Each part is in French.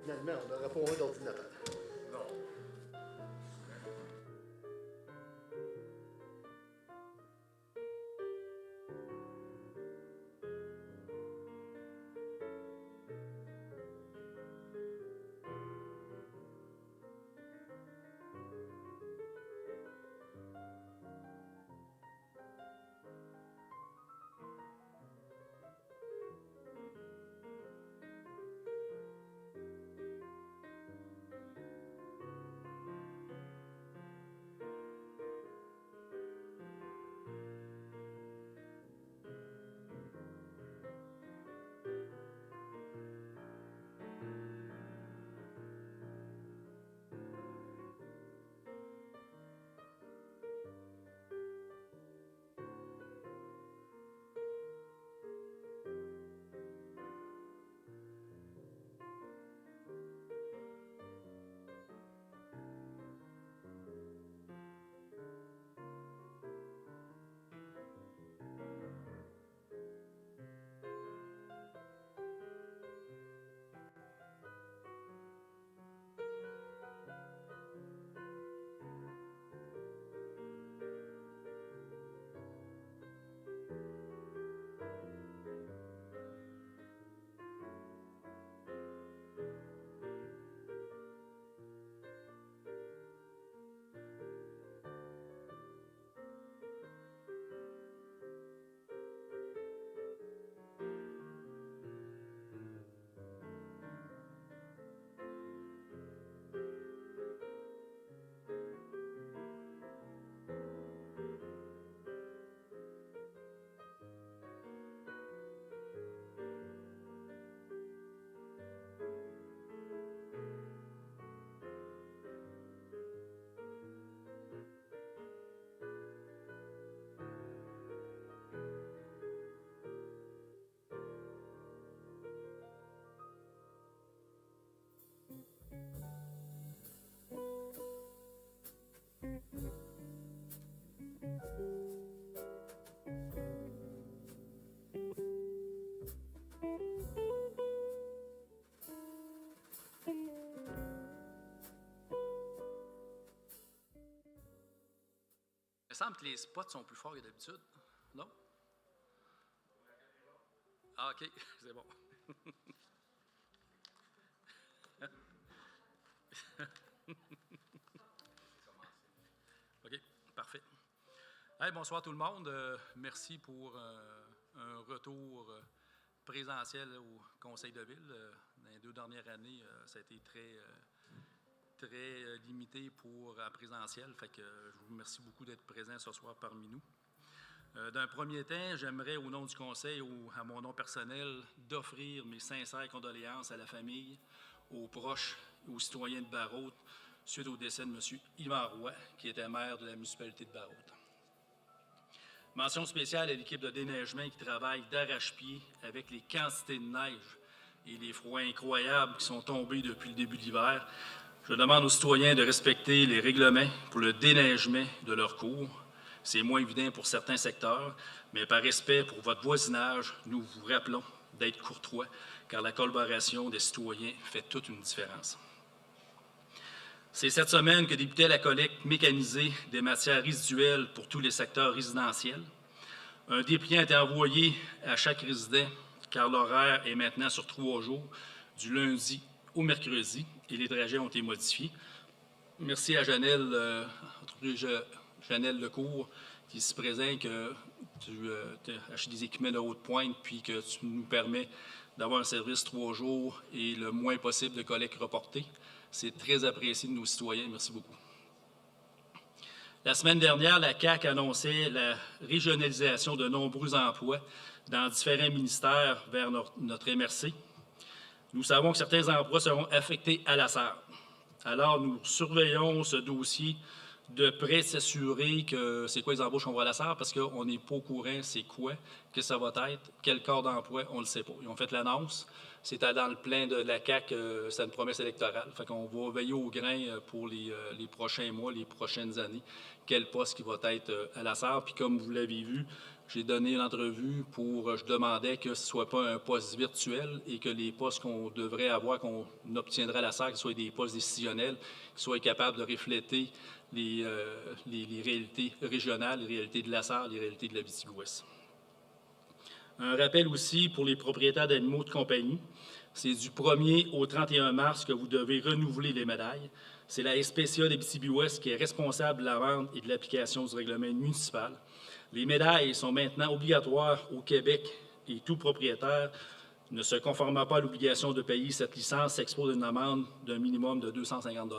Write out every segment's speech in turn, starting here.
Finalement, on n'aurait pas un d'ordinateur. Non. Il me semble que les spots sont plus forts que d'habitude, non? Ah, OK, c'est bon. OK, parfait. Hey, bonsoir tout le monde. Merci pour un retour présentiel au Conseil de ville. Dans les 2 dernières années, ça a été très limité pour en présentiel. Fait que je vous remercie beaucoup d'être présents ce soir parmi nous. D'un premier temps, j'aimerais, au nom du Conseil, à mon nom personnel, d'offrir mes sincères condoléances à la famille, aux proches et aux citoyens de Barrault suite au décès de M. Yvan Roy, qui était maire de la municipalité de Barrault. Mention spéciale à l'équipe de déneigement qui travaille d'arrache-pied avec les quantités de neige et les froids incroyables qui sont tombés depuis le début de l'hiver. Je demande aux citoyens de respecter les règlements pour le déneigement de leur cours. C'est moins évident pour certains secteurs, mais par respect pour votre voisinage, nous vous rappelons d'être courtois, car la collaboration des citoyens fait toute une différence. C'est cette semaine que débutait la collecte mécanisée des matières résiduelles pour tous les secteurs résidentiels. Un dépliant a été envoyé à chaque résident, car l'horaire est maintenant sur 3 jours, du lundi au mercredi, et les trajets ont été modifiés. Merci à Janelle Lecourt, qui est ici présent, que tu as acheté des équipements de haute pointe, puis que tu nous permets d'avoir un service 3 jours et le moins possible de collecte reportée. C'est très apprécié de nos citoyens. Merci beaucoup. La semaine dernière, la CAQ annonçait la régionalisation de nombreux emplois dans différents ministères vers notre MRC. Nous savons que certains emplois seront affectés à la SAR. Alors, nous surveillons ce dossier de près, s'assurer que c'est quoi les embauches qu'on va à la SAR, parce qu'on n'est pas au courant c'est quoi, que ça va être, quel corps d'emploi, on ne le sait pas. Ils ont fait l'annonce, c'était dans le plan de la CAQ, c'est une promesse électorale. Fait qu'on va veiller au grain pour les prochains mois, les prochaines années, quel poste qui va être à la SAR. Puis comme vous l'avez vu, j'ai donné l'entrevue je demandais que ce ne soit pas un poste virtuel et que les postes qu'on devrait avoir, qu'on obtiendrait à la SAC, soient des postes décisionnels, qui soient capables de refléter les réalités régionales, les réalités de la SAC, les réalités de l'Abitibi-Ouest. Un rappel aussi pour les propriétaires d'animaux de compagnie. C'est du 1er au 31 mars que vous devez renouveler les médailles. C'est la SPCA d'Abitibi-Ouest qui est responsable de la vente et de l'application du règlement municipal. Les médailles sont maintenant obligatoires au Québec et tout propriétaire ne se conformant pas à l'obligation de payer cette licence s'expose à une amende d'un minimum de 250 $.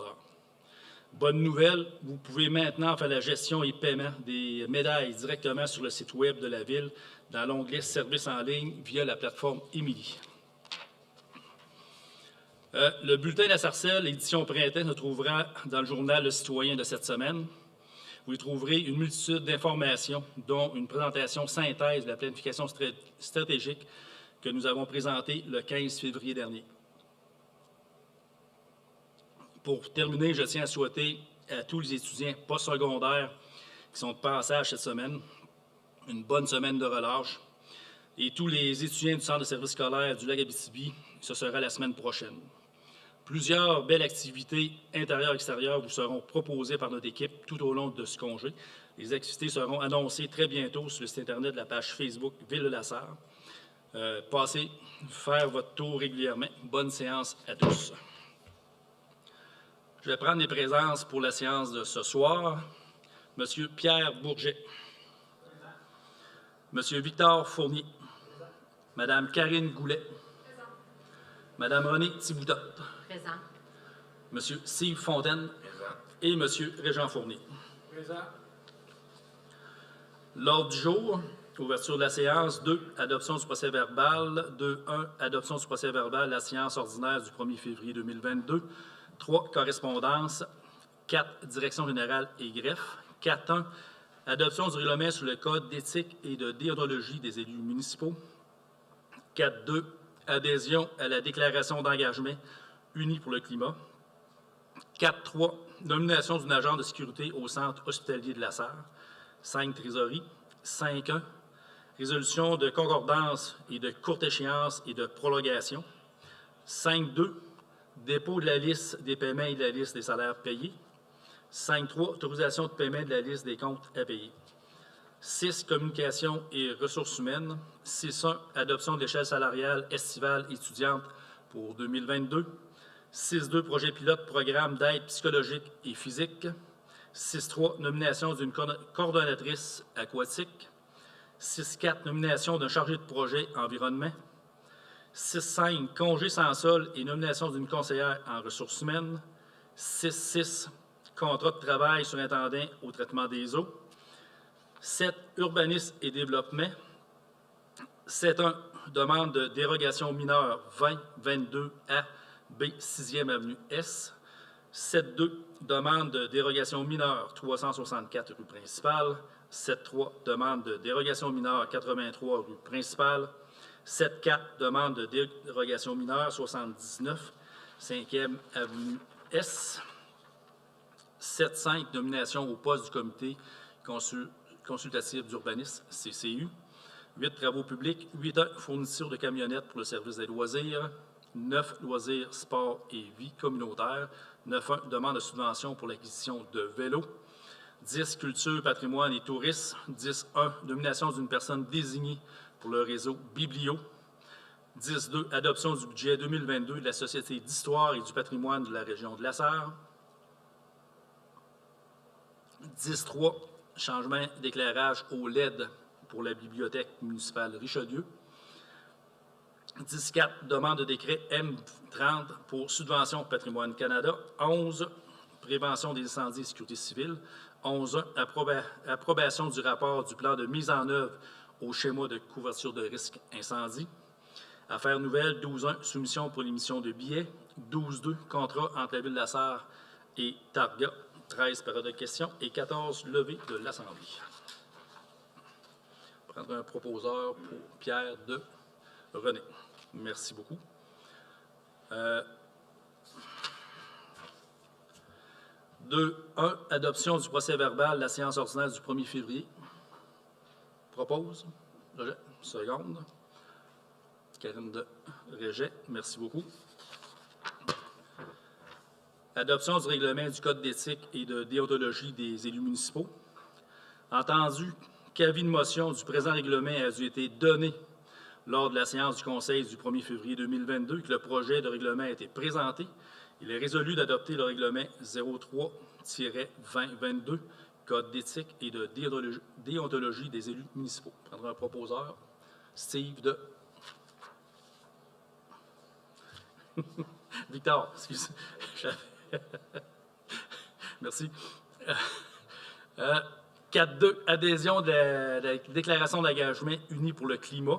Bonne nouvelle, vous pouvez maintenant faire la gestion et paiement des médailles directement sur le site Web de la Ville dans l'onglet « Services en ligne » via la plateforme Émilie. Le bulletin de la Sarcelle, édition printemps, se trouvera dans le journal Le Citoyen de cette semaine. Vous y trouverez une multitude d'informations, dont une présentation synthèse de la planification stratégique que nous avons présentée le 15 février dernier. Pour terminer, je tiens à souhaiter à tous les étudiants postsecondaires qui sont de passage cette semaine une bonne semaine de relâche. Et tous les étudiants du Centre de services scolaires du Lac-Abitibi, ce sera la semaine prochaine. Plusieurs belles activités intérieures et extérieures vous seront proposées par notre équipe tout au long de ce congé. Les activités seront annoncées très bientôt sur le site Internet de la page Facebook Ville de la Sarre. Passez faire votre tour régulièrement. Bonne séance à tous. Je vais prendre les présences pour la séance de ce soir. Monsieur Pierre Bourget. Monsieur Victor Fournier. Madame Karine Goulet. Madame Renée Thiboutot. Présent. Monsieur Steve Fontaine. Présent. Et Monsieur Régent Fournier. Présent. L'ordre du jour, ouverture de la séance. 2, adoption du procès-verbal. 2.1, adoption du procès-verbal de la séance ordinaire du 1er février 2022. 3, correspondance. 4, direction générale et greffe. 4.1, adoption du règlement sur le code d'éthique et de déontologie des élus municipaux. 4.2, adhésion à la déclaration d'engagement unie pour le climat. 4.3, nomination d'une agent de sécurité au centre hospitalier de la Sarre. 5, trésorerie. 5.1, résolution de concordance et de courte échéance et de prolongation. 5.2, dépôt de la liste des paiements et de la liste des salaires payés. 5.3, autorisation de paiement de la liste des comptes à payer. 6, communication et ressources humaines. 6.1, adoption de l'échelle salariale estivale étudiante pour 2022. 6.2, projet pilote, programme d'aide psychologique et physique. 6.3, nomination d'une coordonnatrice aquatique. 6.4, nomination d'un chargé de projet environnement. 6.5, congé sans sol et nomination d'une conseillère en ressources humaines. 6.6, contrat de travail surintendant au traitement des eaux. 7, urbanisme et développement. 7.1, demande de dérogation mineure 2022A B 6e avenue S. 7.2, demande de dérogation mineure 364 rue principale. 7.3, demande de dérogation mineure 83 rue principale. 7.4, demande de dérogation mineure 79 5e avenue S. 7.5, nomination au poste du comité consultatif d'urbanisme, CCU. 8, travaux publics. 8.1, fourniture de camionnettes pour le service des loisirs. 9, loisirs, sport et vie communautaire. 9.1, demande de subvention pour l'acquisition de vélos. 10, culture, patrimoine et tourisme. 10.1, nomination d'une personne désignée pour le réseau Biblio. 10.2, adoption du budget 2022 de la Société d'histoire et du patrimoine de la région de la Sarre. 10.3, changement d'éclairage au LED pour la bibliothèque municipale Richelieu. 10.4, demande de décret M30 pour subvention Patrimoine Canada. 11, prévention des incendies et sécurité civile. 11.1, approbation du rapport du plan de mise en œuvre au schéma de couverture de risque incendie. Affaires nouvelles, 12.1, soumission pour l'émission de billets. 12.2, contrat entre la Ville de la Sarre et Targa. 13, période de questions. Et 14, levée de l'Assemblée. Je vais prendre un proposeur pour Pierre de René. Merci beaucoup. 2.1, adoption du procès-verbal de la séance ordinaire du 1er février. Propose. Rejet. Seconde. Karine de rejet. Merci beaucoup. Adoption du règlement du Code d'éthique et de déontologie des élus municipaux. Entendu qu'avis de motion du présent règlement a dû être donné lors de la séance du Conseil du 1er février 2022 et que le projet de règlement a été présenté, il est résolu d'adopter le règlement 03-2022, Code d'éthique et de déontologie des élus municipaux. Je prendrai un proposeur, Steve de... Victor, excusez. Merci. 4.2. Adhésion de la déclaration d'engagement unie pour le climat.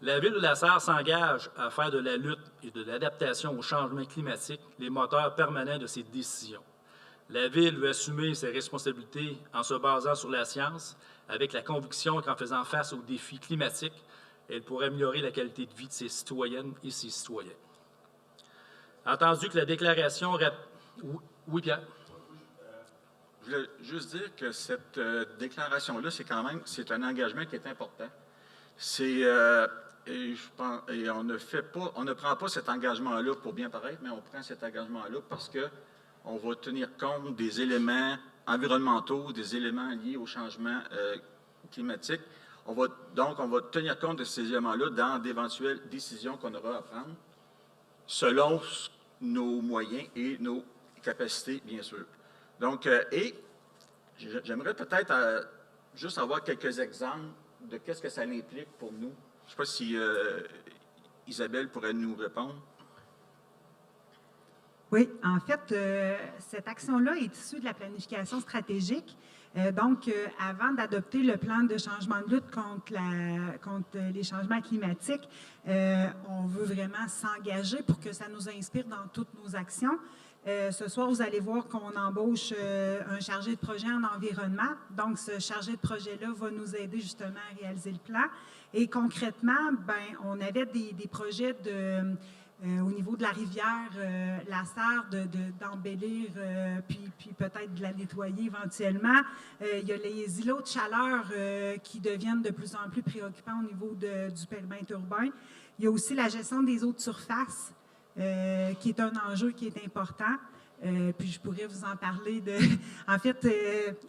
La Ville de La Sarre s'engage à faire de la lutte et de l'adaptation au changement climatique les moteurs permanents de ses décisions. La Ville veut assumer ses responsabilités en se basant sur la science, avec la conviction qu'en faisant face aux défis climatiques, elle pourrait améliorer la qualité de vie de ses citoyennes et ses citoyens. Entendu que la déclaration... Oui, Pierre? Je voulais juste dire que cette déclaration-là, c'est un engagement qui est important. Et on ne prend pas cet engagement-là pour bien paraître, mais on prend cet engagement-là parce qu'on va tenir compte des éléments environnementaux, des éléments liés au changement climatique. Donc, on va tenir compte de ces éléments-là dans d'éventuelles décisions qu'on aura à prendre, selon nos moyens et nos capacités, bien sûr. Donc, j'aimerais peut-être juste avoir quelques exemples de qu'est-ce que ça implique pour nous. Je ne sais pas si Isabelle pourrait nous répondre. Oui, en fait, cette action-là est issue de la planification stratégique. Donc, avant d'adopter le plan de changement de lutte contre les changements climatiques, on veut vraiment s'engager pour que ça nous inspire dans toutes nos actions. Ce soir, vous allez voir qu'on embauche un chargé de projet en environnement. Donc, ce chargé de projet-là va nous aider justement à réaliser le plan. Et concrètement, on avait des projets au niveau de la rivière La Sarre, d'embellir, puis peut-être de la nettoyer éventuellement. Il y a les îlots de chaleur qui deviennent de plus en plus préoccupants au niveau du périmètre urbain. Il y a aussi la gestion des eaux de surface, qui est un enjeu qui est important. Puis je pourrais vous en parler En fait,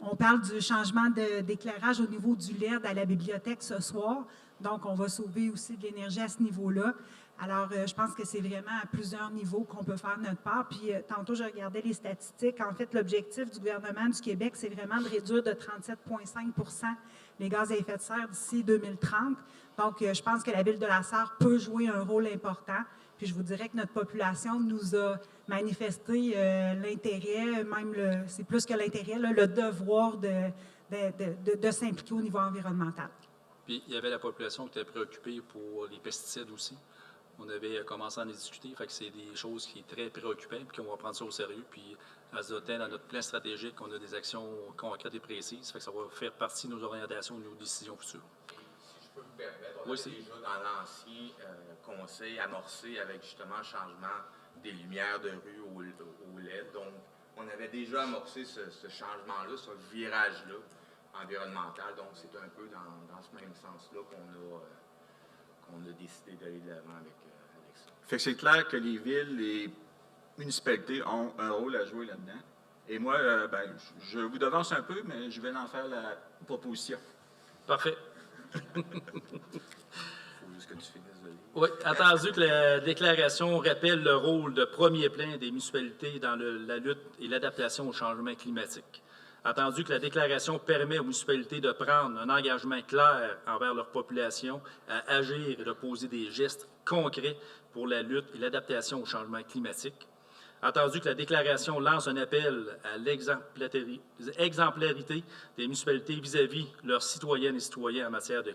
on parle du changement d'éclairage au niveau du LED à la bibliothèque ce soir. Donc, on va sauver aussi de l'énergie à ce niveau-là. Alors, je pense que c'est vraiment à plusieurs niveaux qu'on peut faire notre part. Puis, tantôt, je regardais les statistiques. En fait, l'objectif du gouvernement du Québec, c'est vraiment de réduire de 37,5 les gaz à effet de serre d'ici 2030. Donc, je pense que la Ville de La Sarre peut jouer un rôle important. Puis, je vous dirais que notre population nous a manifesté l'intérêt, même c'est plus que l'intérêt, le devoir de s'impliquer au niveau environnemental. Puis, il y avait la population qui était préoccupée pour les pesticides aussi. On avait commencé à en discuter, fait que c'est des choses qui sont très préoccupantes, puis qu'on va prendre ça au sérieux. Puis, à ce temps, dans notre plan stratégique, on a des actions concrètes et précises, fait que ça va faire partie de nos orientations et de nos décisions futures. Si je peux vous permettre, on a déjà dans l'ancien conseil amorcé avec justement le changement des lumières de rue au LED. Donc, on avait déjà amorcé ce changement-là, ce virage-là environnemental. Donc, c'est un peu dans ce même sens-là qu'on a décidé d'aller de l'avant avec ça. Fait que c'est clair que les villes, les municipalités ont un rôle à jouer là-dedans. Et moi, je vous devance un peu, mais je vais en faire la proposition. Parfait. Il faut juste que tu finisses de lire. Oui, attendu que la déclaration rappelle le rôle de premier plan des municipalités dans la lutte et l'adaptation au changement climatique. Attendu que la déclaration permet aux municipalités de prendre un engagement clair envers leur population à agir et de poser des gestes concrets pour la lutte et l'adaptation au changement climatique. Attendu que la déclaration lance un appel à l'exemplarité des municipalités vis-à-vis leurs citoyennes et citoyens en matière de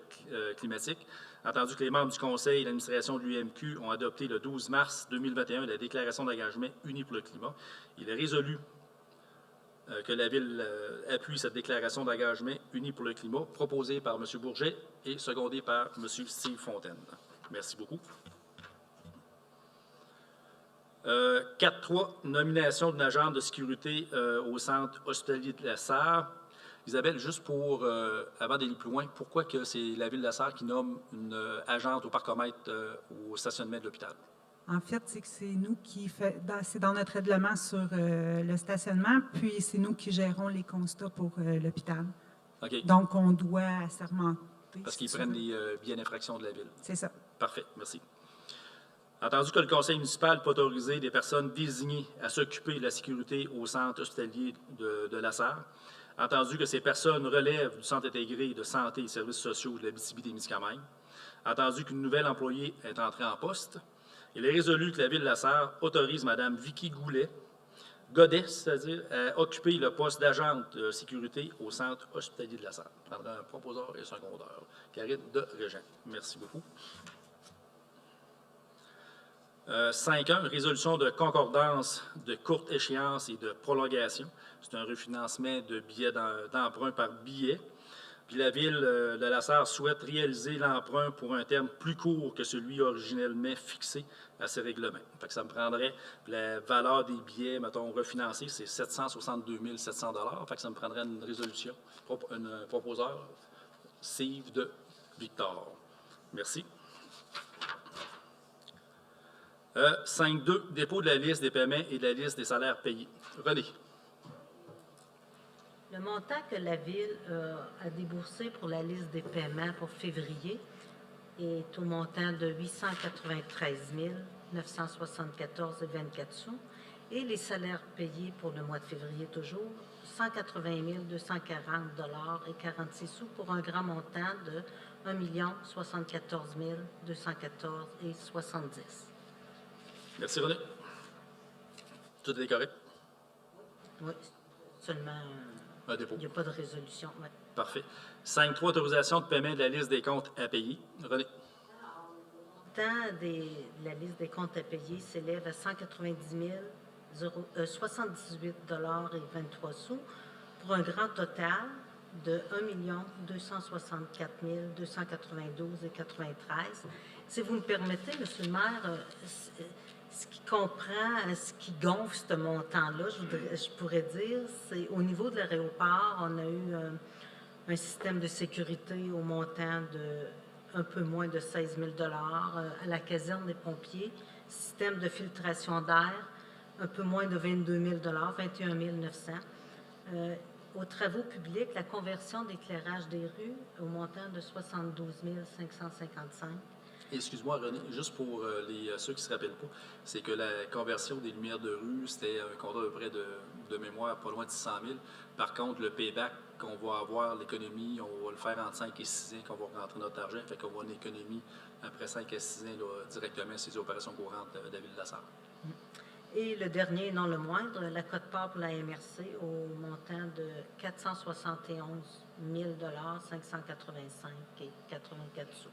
climatique. Attendu que les membres du Conseil et l'administration de l'UMQ ont adopté le 12 mars 2021 la déclaration d'engagement unie pour le climat. Il est résolu que la Ville appuie cette déclaration d'engagement unie pour le climat, proposée par M. Bourget et secondée par M. Steve Fontaine. Merci beaucoup. 4.3, nomination d'une agente de sécurité au centre hospitalier de La Sarre. Isabelle, juste pour, avant d'aller plus loin, pourquoi que c'est la Ville de la Sarre qui nomme une agente au parcomètre au stationnement de l'hôpital? En fait, c'est que c'est nous qui c'est dans notre règlement sur le stationnement, puis c'est nous qui gérons les constats pour l'hôpital. OK. Donc, on doit assermenter. Parce si qu'ils tu prennent veux. les billets d'infraction de la Ville. C'est ça. Parfait, merci. Entendu que le conseil municipal peut autoriser des personnes désignées à s'occuper de la sécurité au centre hospitalier de la Sarre. Entendu que ces personnes relèvent du centre intégré de santé et services sociaux de l'Abitibi-Témiscamingue. Entendu qu'une nouvelle employée est entrée en poste. Il est résolu que la Ville de la Sarre autorise Mme Vicky Godet, c'est-à-dire à occuper le poste d'agente de sécurité au centre hospitalier de la Sarre. Je prendrai un proposeur et un secondeur. Karine de Régent. Merci beaucoup. 5.1, résolution de concordance de courte échéance et de prolongation. C'est un refinancement de billets d'emprunt par billet. Puis la Ville de la Sarre souhaite réaliser l'emprunt pour un terme plus court que celui originellement fixé à ces règlements. Fait que ça me prendrait la valeur des billets, mettons, refinancés, c'est 762 700 $. Fait que ça me prendrait une résolution, un proposeur, Steve de Victor. Merci. 5.2, dépôt de la liste des paiements et de la liste des salaires payés. René. Le montant que la Ville a déboursé pour la liste des paiements pour février est au montant de 893 974,24 $. Et les salaires payés pour le mois de février, toujours, 180 240 $46 pour un grand montant de 1 074 214,70 $. Merci, René. Tout est correct? Oui, seulement, Un dépôt. il n'y a pas de résolution. Ouais. Parfait. 5.3, autorisation de paiement de la liste des comptes à payer. René. Le montant de la liste des comptes à payer s'élève à 190 078,23 $ pour un grand total de 1 264 292,93 $. Si vous me permettez, M. le maire, ce qui comprend, ce qui gonfle ce montant-là, je pourrais dire, c'est au niveau de l'aéroport, on a eu un système de sécurité au montant de un peu moins de 16 000 $. À la caserne des pompiers, système de filtration d'air, un peu moins de 22 000 $, 21 900 $. Aux travaux publics, la conversion d'éclairage des rues au montant de 72 555 $. Excuse-moi, René, juste pour ceux qui ne se rappellent pas, c'est que la conversion des lumières de rue, c'était un contrat à peu près de mémoire, pas loin de 600 000. Par contre, le payback qu'on va avoir, l'économie, on va le faire entre 5 et 6 ans qu'on va rentrer notre argent. Fait qu'on va avoir une économie après 5 à 6 ans là, directement sur les opérations courantes de la Ville de la Sarre. Et le dernier, non le moindre, la quote-part pour la MRC au montant de 471 000 585 et 84 sous.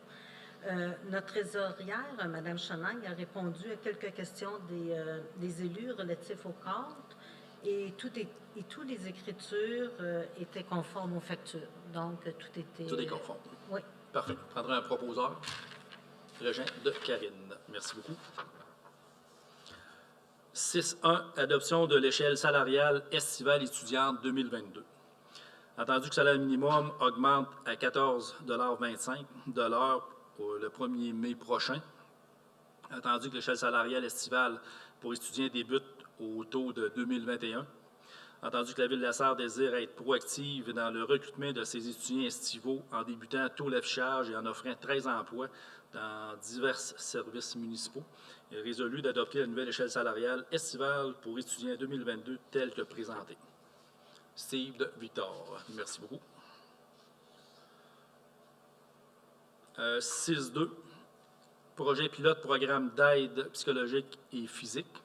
Notre trésorière, Mme Chenang, a répondu à quelques questions des élus relatifs aux comptes et toutes les écritures étaient conformes aux factures. Donc, tout était... Tout est conforme. Oui. Parfait. Je prendrai un proposeur. Régent de Karine. Merci beaucoup. 6.1, adoption de l'échelle salariale estivale étudiante 2022. Entendu que le salaire minimum augmente à 14,25 $ le 1er mai prochain. Entendu que l'échelle salariale estivale pour étudiants débute au taux de 2021. Entendu que la Ville de la Sarre désire être proactive dans le recrutement de ses étudiants estivaux en débutant tôt l'affichage et en offrant 13 emplois dans divers services municipaux. Il est résolu d'adopter la nouvelle échelle salariale estivale pour étudiants 2022 telle que présentée. Steve de Victor. Merci beaucoup. 6.2, projet pilote programme d'aide psychologique et physique.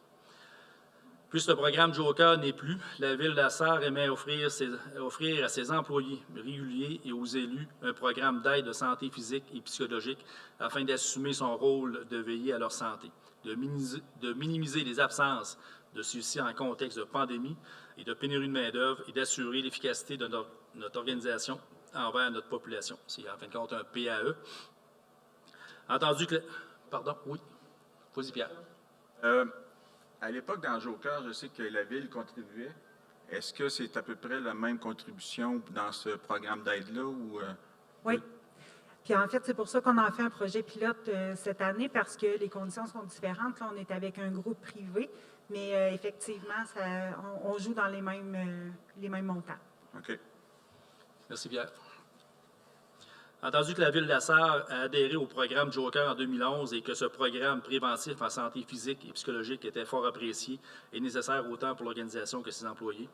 Puisque le programme Joker n'est plus, la Ville de la Sarre aimerait offrir à ses employés réguliers et aux élus un programme d'aide de santé physique et psychologique afin d'assumer son rôle de veiller à leur santé, de minimiser les absences de ceux-ci en contexte de pandémie et de pénurie de main-d'œuvre et d'assurer l'efficacité de notre organisation envers notre population. C'est en fin de compte un PAE. Entendu que... Pardon, oui. Vas-y, Pierre. À l'époque, dans Joker, je sais que la Ville contribuait Est-ce que c'est à peu près la même contribution dans ce programme d'aide-là? Oui. Puis en fait, c'est pour ça qu'on a fait un projet pilote cette année, parce que les conditions sont différentes. Là, on est avec un groupe privé, mais effectivement, on joue dans les mêmes montants. OK. Merci, Pierre. Entendu que la Ville de la Sarre a adhéré au programme Joker en 2011 et que ce programme préventif en santé physique et psychologique était fort apprécié et nécessaire autant pour l'organisation que ses employés.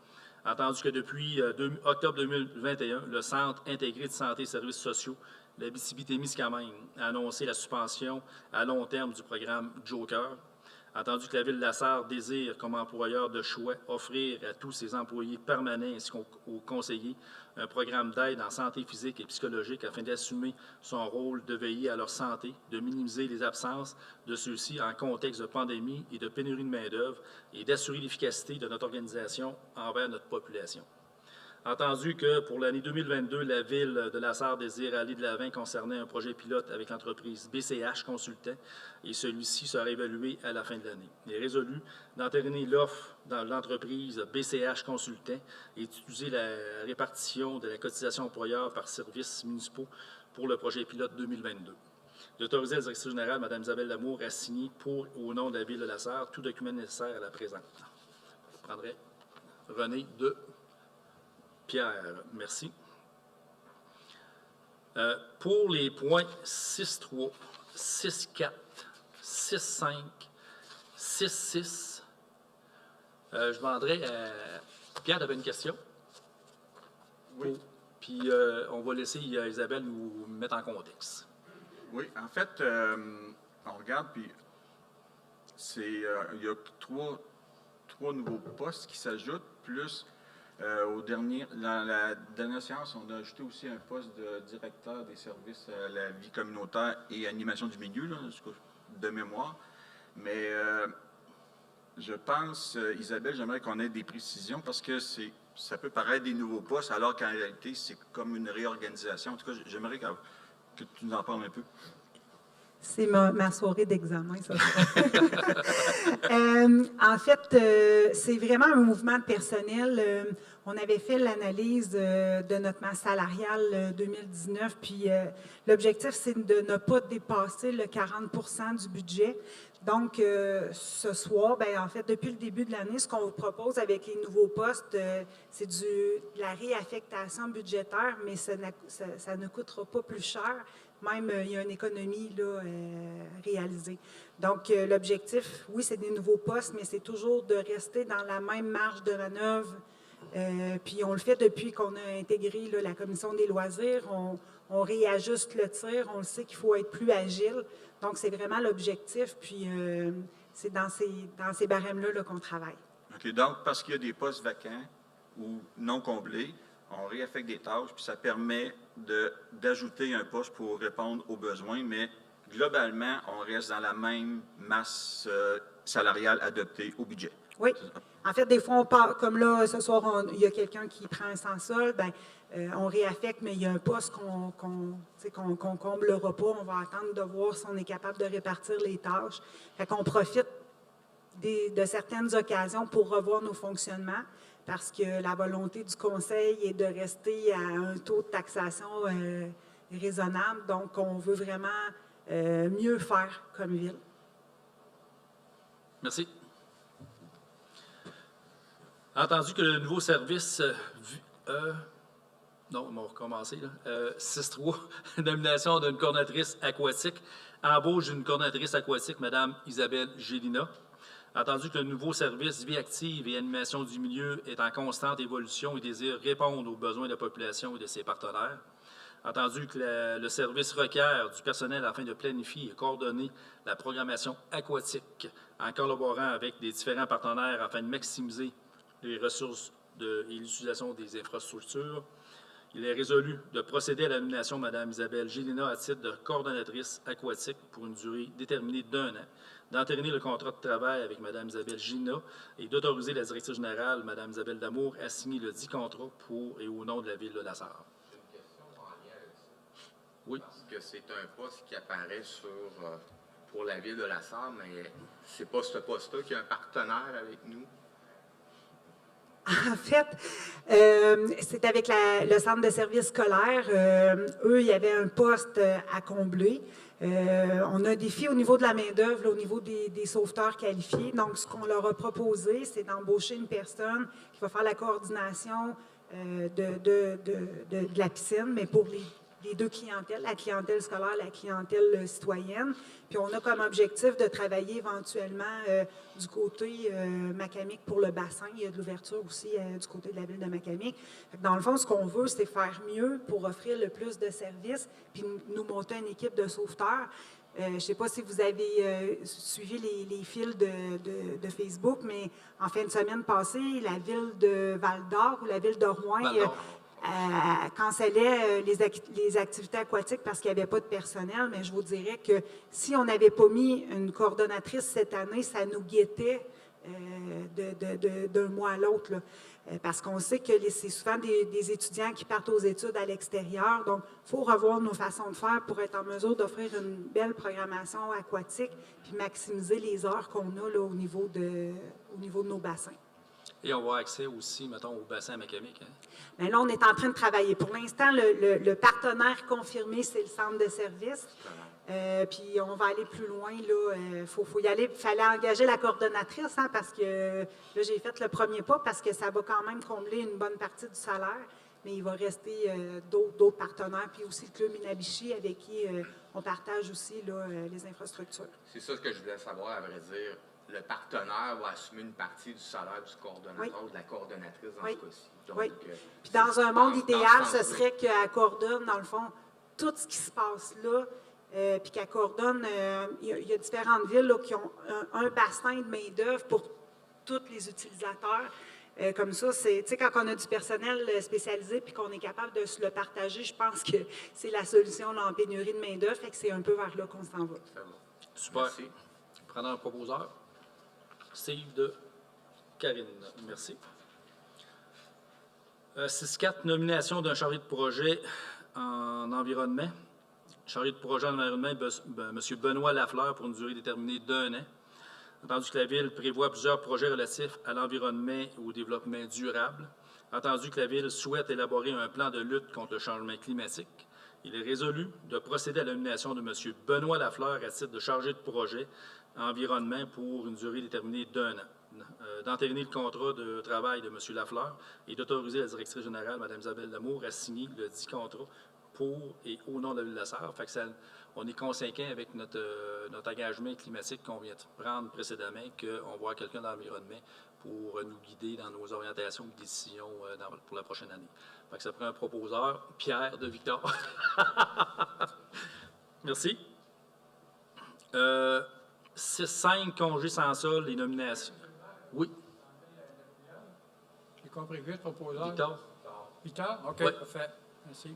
Entendu que depuis octobre 2021, le Centre intégré de santé et services sociaux de l'Abitibi-Témiscamingue a annoncé la suspension à long terme du programme Joker. Entendu que la Ville de la Sarre désire, comme employeur de choix, offrir à tous ses employés permanents ainsi qu'aux conseillers un programme d'aide en santé physique et psychologique afin d'assumer son rôle de veiller à leur santé, de minimiser les absences de ceux-ci en contexte de pandémie et de pénurie de main-d'œuvre et d'assurer l'efficacité de notre organisation envers notre population. Entendu que pour l'année 2022, la Ville de la Sarre désire aller de l'avant concernant un projet pilote avec l'entreprise BCH Consultant et celui-ci sera évalué à la fin de l'année. Il est résolu d'entériner l'offre dans l'entreprise BCH Consultant et d'utiliser la répartition de la cotisation employeur par services municipaux pour le projet pilote 2022. D'autoriser la directrice générale, Mme Isabelle Lamour, à signer pour et au nom de la Ville de la Sarre tout document nécessaire à la présente. Je prendrai René de Pierre, merci. Pour les points 6.3, 6.4, 6.5, 6.6, je demanderai à Pierre, tu avais une question? Oui. Puis on va laisser Isabelle nous mettre en contexte. Oui, en fait, on regarde, puis il y a trois nouveaux postes qui s'ajoutent, plus dans la dernière séance, on a ajouté aussi un poste de directeur des services à la vie communautaire et animation du milieu, là, de mémoire. Mais je pense, Isabelle, j'aimerais qu'on ait des précisions parce que ça peut paraître des nouveaux postes alors qu'en réalité, c'est comme une réorganisation. En tout cas, j'aimerais que tu nous en parles un peu. C'est ma soirée d'examen, ça. En fait, c'est vraiment un mouvement de personnel. On avait fait l'analyse de notre masse salariale 2019, puis l'objectif, c'est de ne pas dépasser le 40 du budget. Donc, ce soir, en fait, depuis le début de l'année, ce qu'on vous propose avec les nouveaux postes, c'est de la réaffectation budgétaire, mais ça ne coûtera pas plus cher. Même, il y a une économie là, réalisée. Donc, l'objectif, oui, c'est des nouveaux postes, mais c'est toujours de rester dans la même marge de manœuvre. Puis, on le fait depuis qu'on a intégré là, la commission des loisirs. On réajuste le tir. On le sait qu'il faut être plus agile. Donc, c'est vraiment l'objectif. Puis, c'est dans ces barèmes-là là, qu'on travaille. OK. Donc, parce qu'il y a des postes vacants ou non comblés, on réaffecte des tâches, puis ça permet d'ajouter un poste pour répondre aux besoins, mais globalement, on reste dans la même masse salariale adoptée au budget. Oui. En fait, des fois, on part, comme là, ce soir, il y a quelqu'un qui prend un sans-sol, on réaffecte, mais il y a un poste qu'on comblera pas. On va attendre de voir si on est capable de répartir les tâches. Fait qu'on profite de certaines occasions pour revoir nos fonctionnements, parce que la volonté du Conseil est de rester à un taux de taxation raisonnable. Donc, on veut vraiment mieux faire comme ville. Merci. Entendu que le nouveau service... non, on va recommencer. 6.3, nomination d'une coordonnatrice aquatique. Embauche d'une coordonnatrice aquatique, Mme Isabelle Gélina. Entendu que le nouveau service Vie active et animation du milieu est en constante évolution et désire répondre aux besoins de la population et de ses partenaires. Entendu que le service requiert du personnel afin de planifier et coordonner la programmation aquatique en collaborant avec les différents partenaires afin de maximiser les ressources et l'utilisation des infrastructures. Il est résolu de procéder à la nomination de Mme Isabelle Gélina à titre de coordonnatrice aquatique pour une durée déterminée d'1 an, d'entériner le contrat de travail avec Mme Isabelle Gélina et d'autoriser la directrice générale, Mme Isabelle Damour, à signer le dit contrat pour et au nom de la Ville de la Sarre. J'ai une question en lien avec ça. Oui. Parce que c'est un poste qui apparaît pour la Ville de la Sarre, mais c'est pas ce poste-là qui a un partenaire avec nous. En fait, c'est avec le centre de services scolaires. Eux, il y avait un poste à combler. On a un défi au niveau de la main-d'œuvre, au niveau des sauveteurs qualifiés. Donc, ce qu'on leur a proposé, c'est d'embaucher une personne qui va faire la coordination de la piscine, mais pour les deux clientèles, la clientèle scolaire, la clientèle citoyenne. Puis on a comme objectif de travailler éventuellement du côté Macamic pour le bassin. Il y a de l'ouverture aussi du côté de la ville de Macamic. Dans le fond, ce qu'on veut, c'est faire mieux pour offrir le plus de services, puis nous monter une équipe de sauveteurs. Je ne sais pas si vous avez suivi les fils de Facebook, mais en fin de semaine passée, la ville de Val-d'Or ou la ville de Rouen cancellait les activités aquatiques parce qu'il n'y avait pas de personnel. Mais je vous dirais que si on n'avait pas mis une coordonnatrice cette année, ça nous guettait d'un mois à l'autre. Parce qu'on sait que c'est souvent des étudiants qui partent aux études à l'extérieur. Donc, il faut revoir nos façons de faire pour être en mesure d'offrir une belle programmation aquatique puis maximiser les heures qu'on a là, au niveau de nos bassins. Et on va avoir accès aussi, mettons, au bassin Macamic. Hein? Bien là, on est en train de travailler. Pour l'instant, le partenaire confirmé, c'est le centre de service. Puis on va aller plus loin. Il faut y aller. Il fallait engager la coordonnatrice, hein, parce que là, j'ai fait le premier pas parce que ça va quand même combler une bonne partie du salaire. Mais il va rester d'autres partenaires, puis aussi le Club Minabishi avec qui on partage aussi là, les infrastructures. C'est ça que je voulais savoir, à vrai dire. Le partenaire va assumer une partie du salaire du coordonnateur ou de la coordonnatrice dans ce cas-ci. Donc, oui. Puis dans un monde idéal, ce serait qu'elle coordonne, dans le fond, tout ce qui se passe là, puis qu'elle coordonne. Il y a différentes villes là, qui ont un bassin de main-d'œuvre pour tous les utilisateurs. Comme ça, tu sais, quand on a du personnel spécialisé puis qu'on est capable de se le partager, je pense que c'est la solution là, en pénurie de main-d'œuvre. Fait que c'est un peu vers là qu'on s'en va. Super. Merci. Prenons un proposeur. Steve de Karine. Merci. 6-4, nomination d'un chargé de projet en environnement. Chargé de projet en environnement, M. Benoît Lafleur, pour une durée déterminée d'1 an. Entendu que la Ville prévoit plusieurs projets relatifs à l'environnement et au développement durable. Entendu que la Ville souhaite élaborer un plan de lutte contre le changement climatique. Il est résolu de procéder à la nomination de M. Benoît Lafleur à titre de chargé de projet environnement pour une durée déterminée d'1 an. D'entériner le contrat de travail de M. Lafleur et d'autoriser la directrice générale, Mme Isabelle Lamour, à signer le dit contrat pour et au nom de la Ville de la Sarre. Fait que on est conséquent avec notre engagement climatique qu'on vient de prendre précédemment, qu'on voit quelqu'un dans l'environnement pour nous guider dans nos orientations et décisions pour la prochaine année. Fait que ça prend un proposeur, Pierre de Victor. Merci. 6-5, congés sans solde, les nominations. Oui. J'ai compris vite, proposeur. Victor. Victor? OK, Oui. parfait. Merci.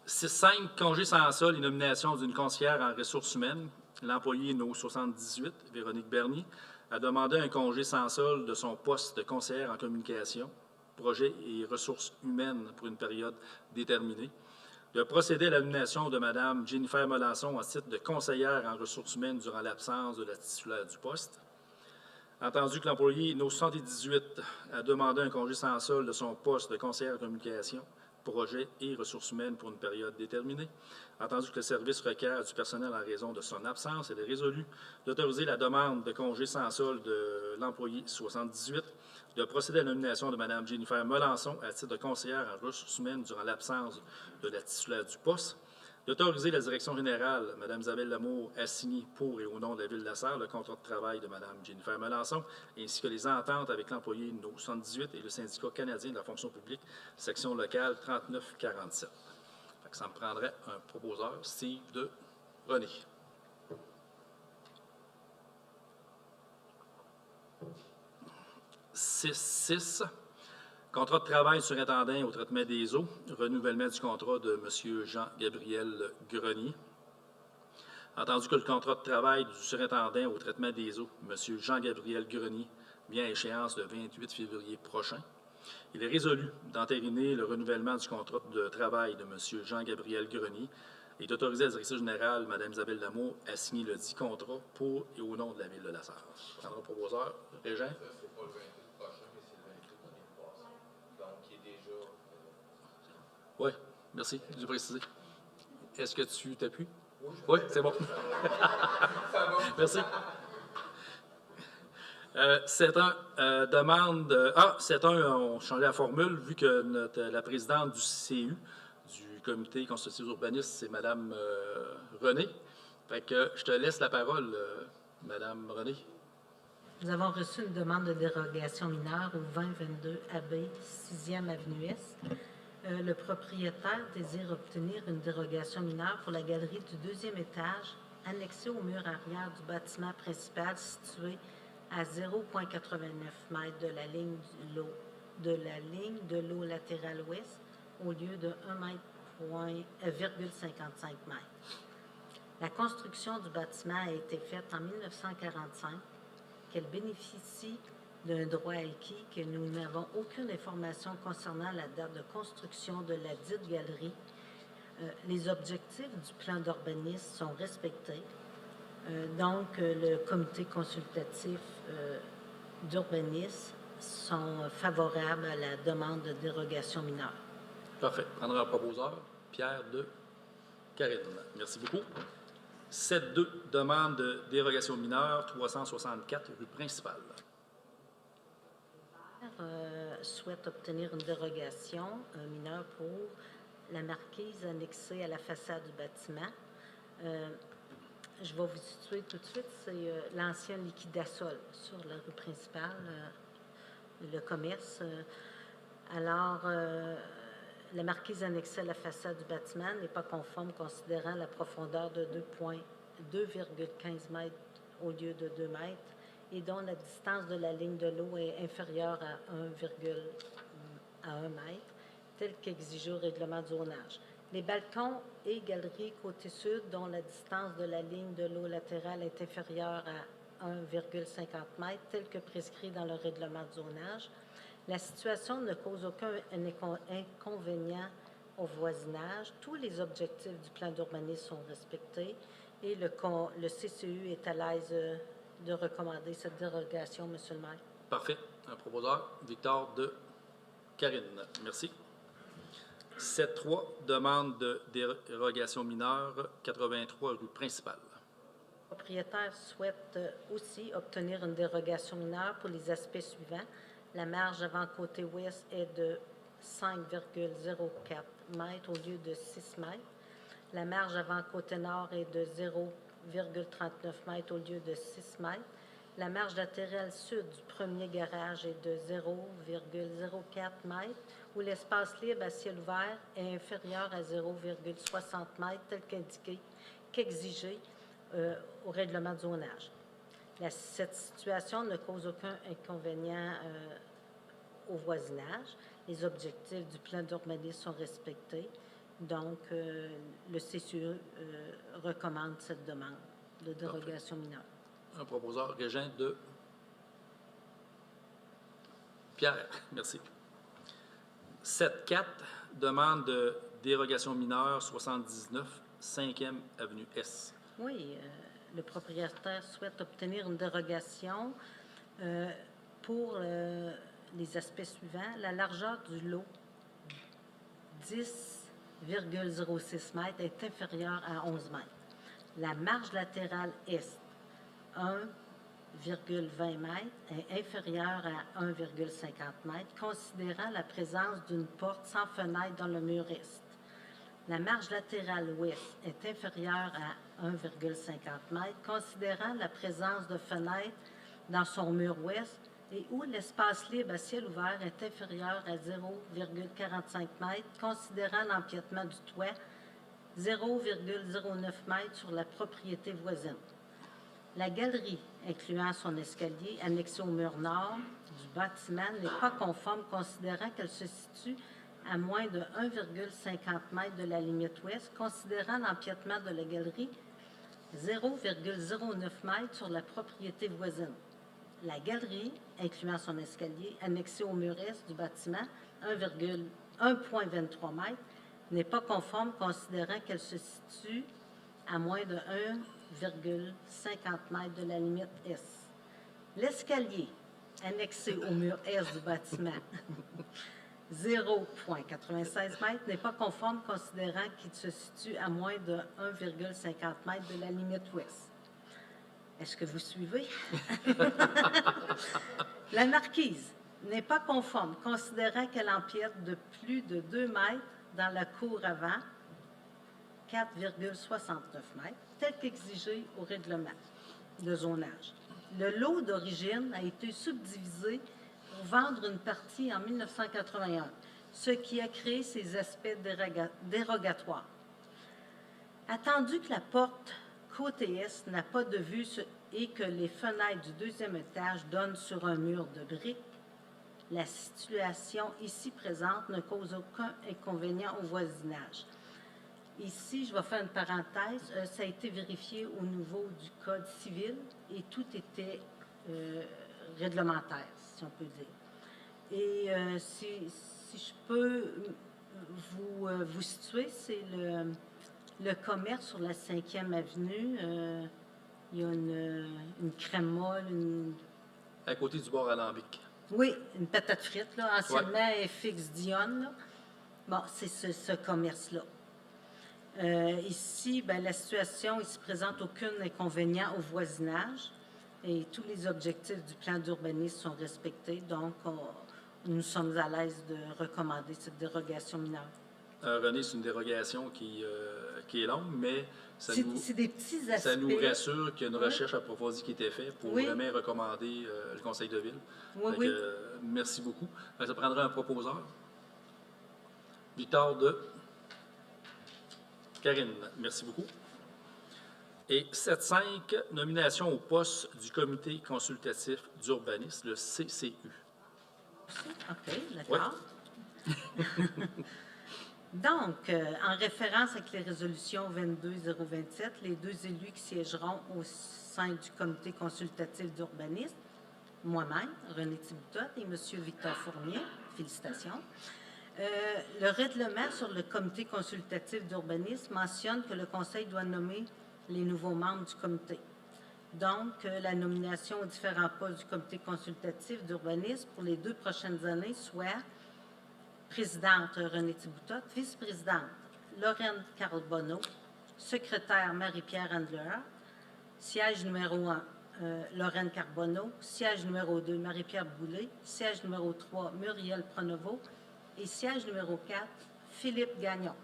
6-5, congés sans solde, les nominations d'une conseillère en ressources humaines. L'employé No 78, Véronique Bernier, a demandé un congé sans solde de son poste de conseillère en communication, projet et ressources humaines pour une période déterminée. De procéder à la nomination de Mme Jennifer Melançon à titre de conseillère en ressources humaines durant l'absence de la titulaire du poste. Entendu que l'employé No 78 a demandé un congé sans solde de son poste de conseillère en communication, projet et ressources humaines pour une période déterminée. Entendu que le service requiert du personnel en raison de son absence, il est résolu d'autoriser la demande de congé sans solde de l'employé 78, de procéder à la nomination de Mme Jennifer Melançon à titre de conseillère en ressources humaines durant l'absence de la titulaire du poste, d'autoriser la direction générale, Mme Isabelle Lamour, à signer pour et au nom de la Ville de la Sarre le contrat de travail de Mme Jennifer Melançon, ainsi que les ententes avec l'employé No 78 et le syndicat canadien de la fonction publique, section locale 3947. Fait que ça me prendrait un proposeur, Steve de René. « 6-6. Contrat de travail surintendant au traitement des eaux, renouvellement du contrat de M. Jean-Gabriel Grenier. Entendu que le contrat de travail du surintendant au traitement des eaux, M. Jean-Gabriel Grenier, vient à échéance le 28 février prochain, il est résolu d'entériner le renouvellement du contrat de travail de M. Jean-Gabriel Grenier et d'autoriser la directrice générale, Mme Isabelle Lamour, à signer le dit contrat pour et au nom de la Ville de la Sarre. Prendra proposeur, Régent. Oui, merci de préciser. Est-ce que tu t'appuies? Oui, c'est bon. Merci. 7-1, demande... Ah, 7-1, on changeait la formule, vu que la présidente du CU, du Comité consultatif urbaniste, c'est Mme Renée. Fait que je te laisse la parole, Mme Renée. Nous avons reçu une demande de dérogation mineure au 2022 AB, 6e Avenue Est. Le propriétaire désire obtenir une dérogation mineure pour la galerie du deuxième étage annexée au mur arrière du bâtiment principal situé à 0,89 m de la ligne de l'eau latérale ouest au lieu de 1,55 m. La construction du bâtiment a été faite en 1945, qu'elle bénéficie d'un droit acquis, que nous n'avons aucune information concernant la date de construction de la dite galerie. Les objectifs du plan d'urbanisme sont respectés. Donc, le comité consultatif d'urbanisme sont favorables à la demande de dérogation mineure. Parfait. Prendra un proposeur, Pierre de Karine. Merci beaucoup. 7-2, demande de dérogation mineure, 364 rue principale. Souhaite obtenir une dérogation mineure pour la marquise annexée à la façade du bâtiment. Je vais vous situer tout de suite, c'est l'ancien liquidasol sur la rue principale, le commerce. La marquise annexée à la façade du bâtiment n'est pas conforme considérant la profondeur de 2,15 mètres au lieu de 2 mètres et dont la distance de la ligne de l'eau est inférieure à 1 mètre, tel qu'exigé au règlement de zonage. Les balcons et galeries côté sud, dont la distance de la ligne de l'eau latérale est inférieure à 1,50 m, tel que prescrit dans le règlement de zonage. La situation ne cause aucun inconvénient au voisinage. Tous les objectifs du plan d'urbanisme sont respectés et le CCU est à l'aise de recommander cette dérogation, M. le maire. Parfait. Un proposeur, Victor de Karine. Merci. 7-3, demande de dérogation mineure, 83 rue principale. Le propriétaire souhaite aussi obtenir une dérogation mineure pour les aspects suivants. La marge avant côté ouest est de 5,04 m au lieu de 6 m. La marge avant côté nord est de 0,39 m au lieu de 6 m. La marge latérale sud du premier garage est de 0,04 m, où l'espace libre à ciel ouvert est inférieur à 0,60 m, tel qu'exigé au règlement de zonage. Cette situation ne cause aucun inconvénient au voisinage. Les objectifs du plan d'urbanisme sont respectés. Donc, le CCE recommande cette demande de dérogation mineure. Un proposeur, Régin de Pierre. Merci. 7-4, demande de dérogation mineure, 79, 5e Avenue S. Oui, le propriétaire souhaite obtenir une dérogation pour les aspects suivants. La largeur du lot, 10,06 m, est inférieure à 11 m. La marge latérale est 1,20 m est inférieure à 1,50 m, considérant la présence d'une porte sans fenêtre dans le mur est. La marge latérale ouest est inférieure à 1,50 m, considérant la présence de fenêtres dans son mur ouest et où l'espace libre à ciel ouvert est inférieur à 0,45 m, considérant l'empiètement du toit 0,09 m sur la propriété voisine. La galerie, incluant son escalier, annexée au mur nord du bâtiment, n'est pas conforme considérant qu'elle se situe à moins de 1,50 m de la limite ouest, considérant l'empiètement de la galerie 0,09 m sur la propriété voisine. La galerie, incluant son escalier, annexée au mur est du bâtiment 1,23 m, n'est pas conforme considérant qu'elle se situe à moins de 1,50 m de la limite est. L'escalier, annexé au mur est du bâtiment 0,96 m n'est pas conforme considérant qu'il se situe à moins de 1,50 m de la limite ouest. Est-ce que vous suivez? La marquise n'est pas conforme considérant qu'elle empiète de plus de 2 mètres dans la cour avant, 4,69 m, tel qu'exigé au règlement de zonage. Le lot d'origine a été subdivisé pour vendre une partie en 1981, ce qui a créé ces aspects dérogatoires. Attendu que la porte côté est n'a pas de vue et que les fenêtres du deuxième étage donnent sur un mur de briques, la situation ici présente ne cause aucun inconvénient au voisinage. Ici, je vais faire une parenthèse, ça a été vérifié au niveau du Code civil et tout était réglementaire, si on peut dire. Et si je peux vous situer, c'est le commerce sur la 5e avenue. Il y a une crème molle, À côté du bar alambic. oui, une patate frite, là, anciennement FX Dionne. Là. Bon, c'est ce commerce-là. Ici, ben, la situation, il ne se présente aucun inconvénient au voisinage et tous les objectifs du plan d'urbanisme sont respectés. Donc, nous sommes à l'aise de recommander cette dérogation mineure. René, c'est une dérogation qui est longue, mais ça C'est des petits aspects. ça nous rassure qu'il y a une Oui. recherche approfondie qui était faite pour Oui. vraiment recommander le conseil de ville. Oui, Fait oui. que, merci beaucoup. Ça prendra un proposeur. Victor de Karine, merci beaucoup. Et 7.5, nomination au poste du comité consultatif d'urbanisme, le CCU. OK, d'accord. Donc, en référence avec les résolutions 22-027, les deux élus qui siégeront au sein du comité consultatif d'urbanisme, moi-même, René Thiboutot et M. Victor Fournier, félicitations. Le règlement sur le comité consultatif d'urbanisme mentionne que le Conseil doit nommer les nouveaux membres du comité. Donc, la nomination aux différents postes du comité consultatif d'urbanisme pour les 2 prochaines années, soit présidente René Thiboutot, vice-présidente Lorraine Carbonneau, secrétaire Marie-Pierre Handler, siège numéro 1 Lorraine Carbonneau, siège numéro 2 Marie-Pierre Boulay, siège numéro 3 Muriel Pronovo et siège numéro 4 Philippe Gagnon.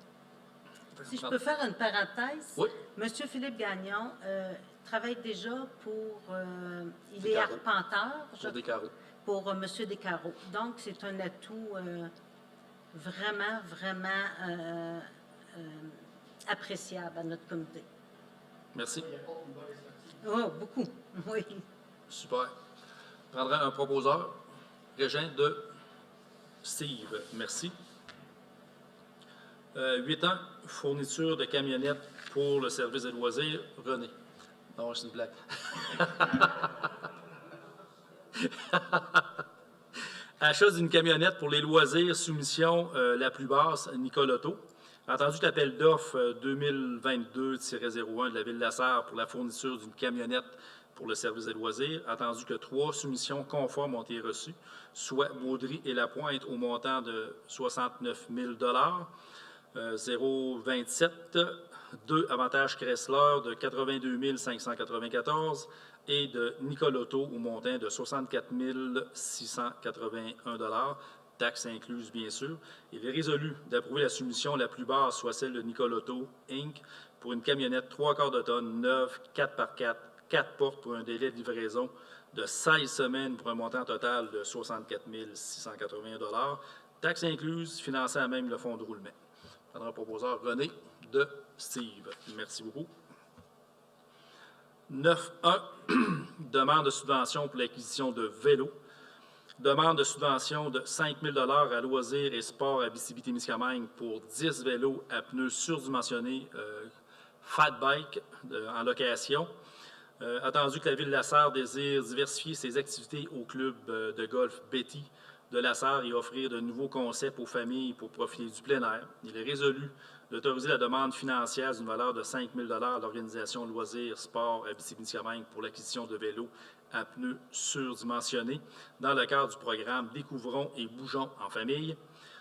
Si je peux faire une parenthèse, Oui. Monsieur Philippe Gagnon travaille déjà pour, il est Descarreaux. arpenteur, Pour des carreaux. pour Monsieur Descarreaux. Donc, c'est un atout vraiment appréciable à notre comité. Merci. Oh, beaucoup, oui. Super. Je prendrai un proposeur. Régent de Steve, merci. 8 ans, fourniture de camionnettes pour le service de loisirs. René. Non, c'est une blague. Achat d'une camionnette pour les loisirs, soumission la plus basse, Nicole Auto. Entendu l'appel d'offres 2022-01 de la Ville de la Sarre pour la fourniture d'une camionnette pour le service des loisirs, entendu que 3 soumissions conformes ont été reçues, soit Baudry et Lapointe au montant de 69 000 027, 2 avantages Chrysler de 82 594 et de Nicolotto au montant de 64 681 taxes incluses bien sûr. Il est résolu d'approuver la soumission la plus basse, soit celle de Nicolotto Inc., pour une camionnette 3/4 de tonne neuve, 4x4, 4 portes pour un délai de livraison de 16 semaines pour un montant total de 64 681 taxes incluses, financées à même le fonds de roulement. Un proposeur René de Steve. Merci beaucoup. 9.1, demande de subvention pour l'acquisition de vélos. Demande de subvention de 5 000 à Loisirs et Sports à Abitibi-Témiscamingue pour 10 vélos à pneus surdimensionnés Fat Bike en location. Attendu que la Ville de la Sarre désire diversifier ses activités au club de golf Betty de la Sarre et offrir de nouveaux concepts aux familles pour profiter du plein air. Il est résolu d'autoriser la demande financière d'une valeur de 5 000 à l'organisation Loisirs Sport Abitibi-Témiscamingue pour l'acquisition de vélos à pneus surdimensionnés dans le cadre du programme Découvrons et bougeons en famille.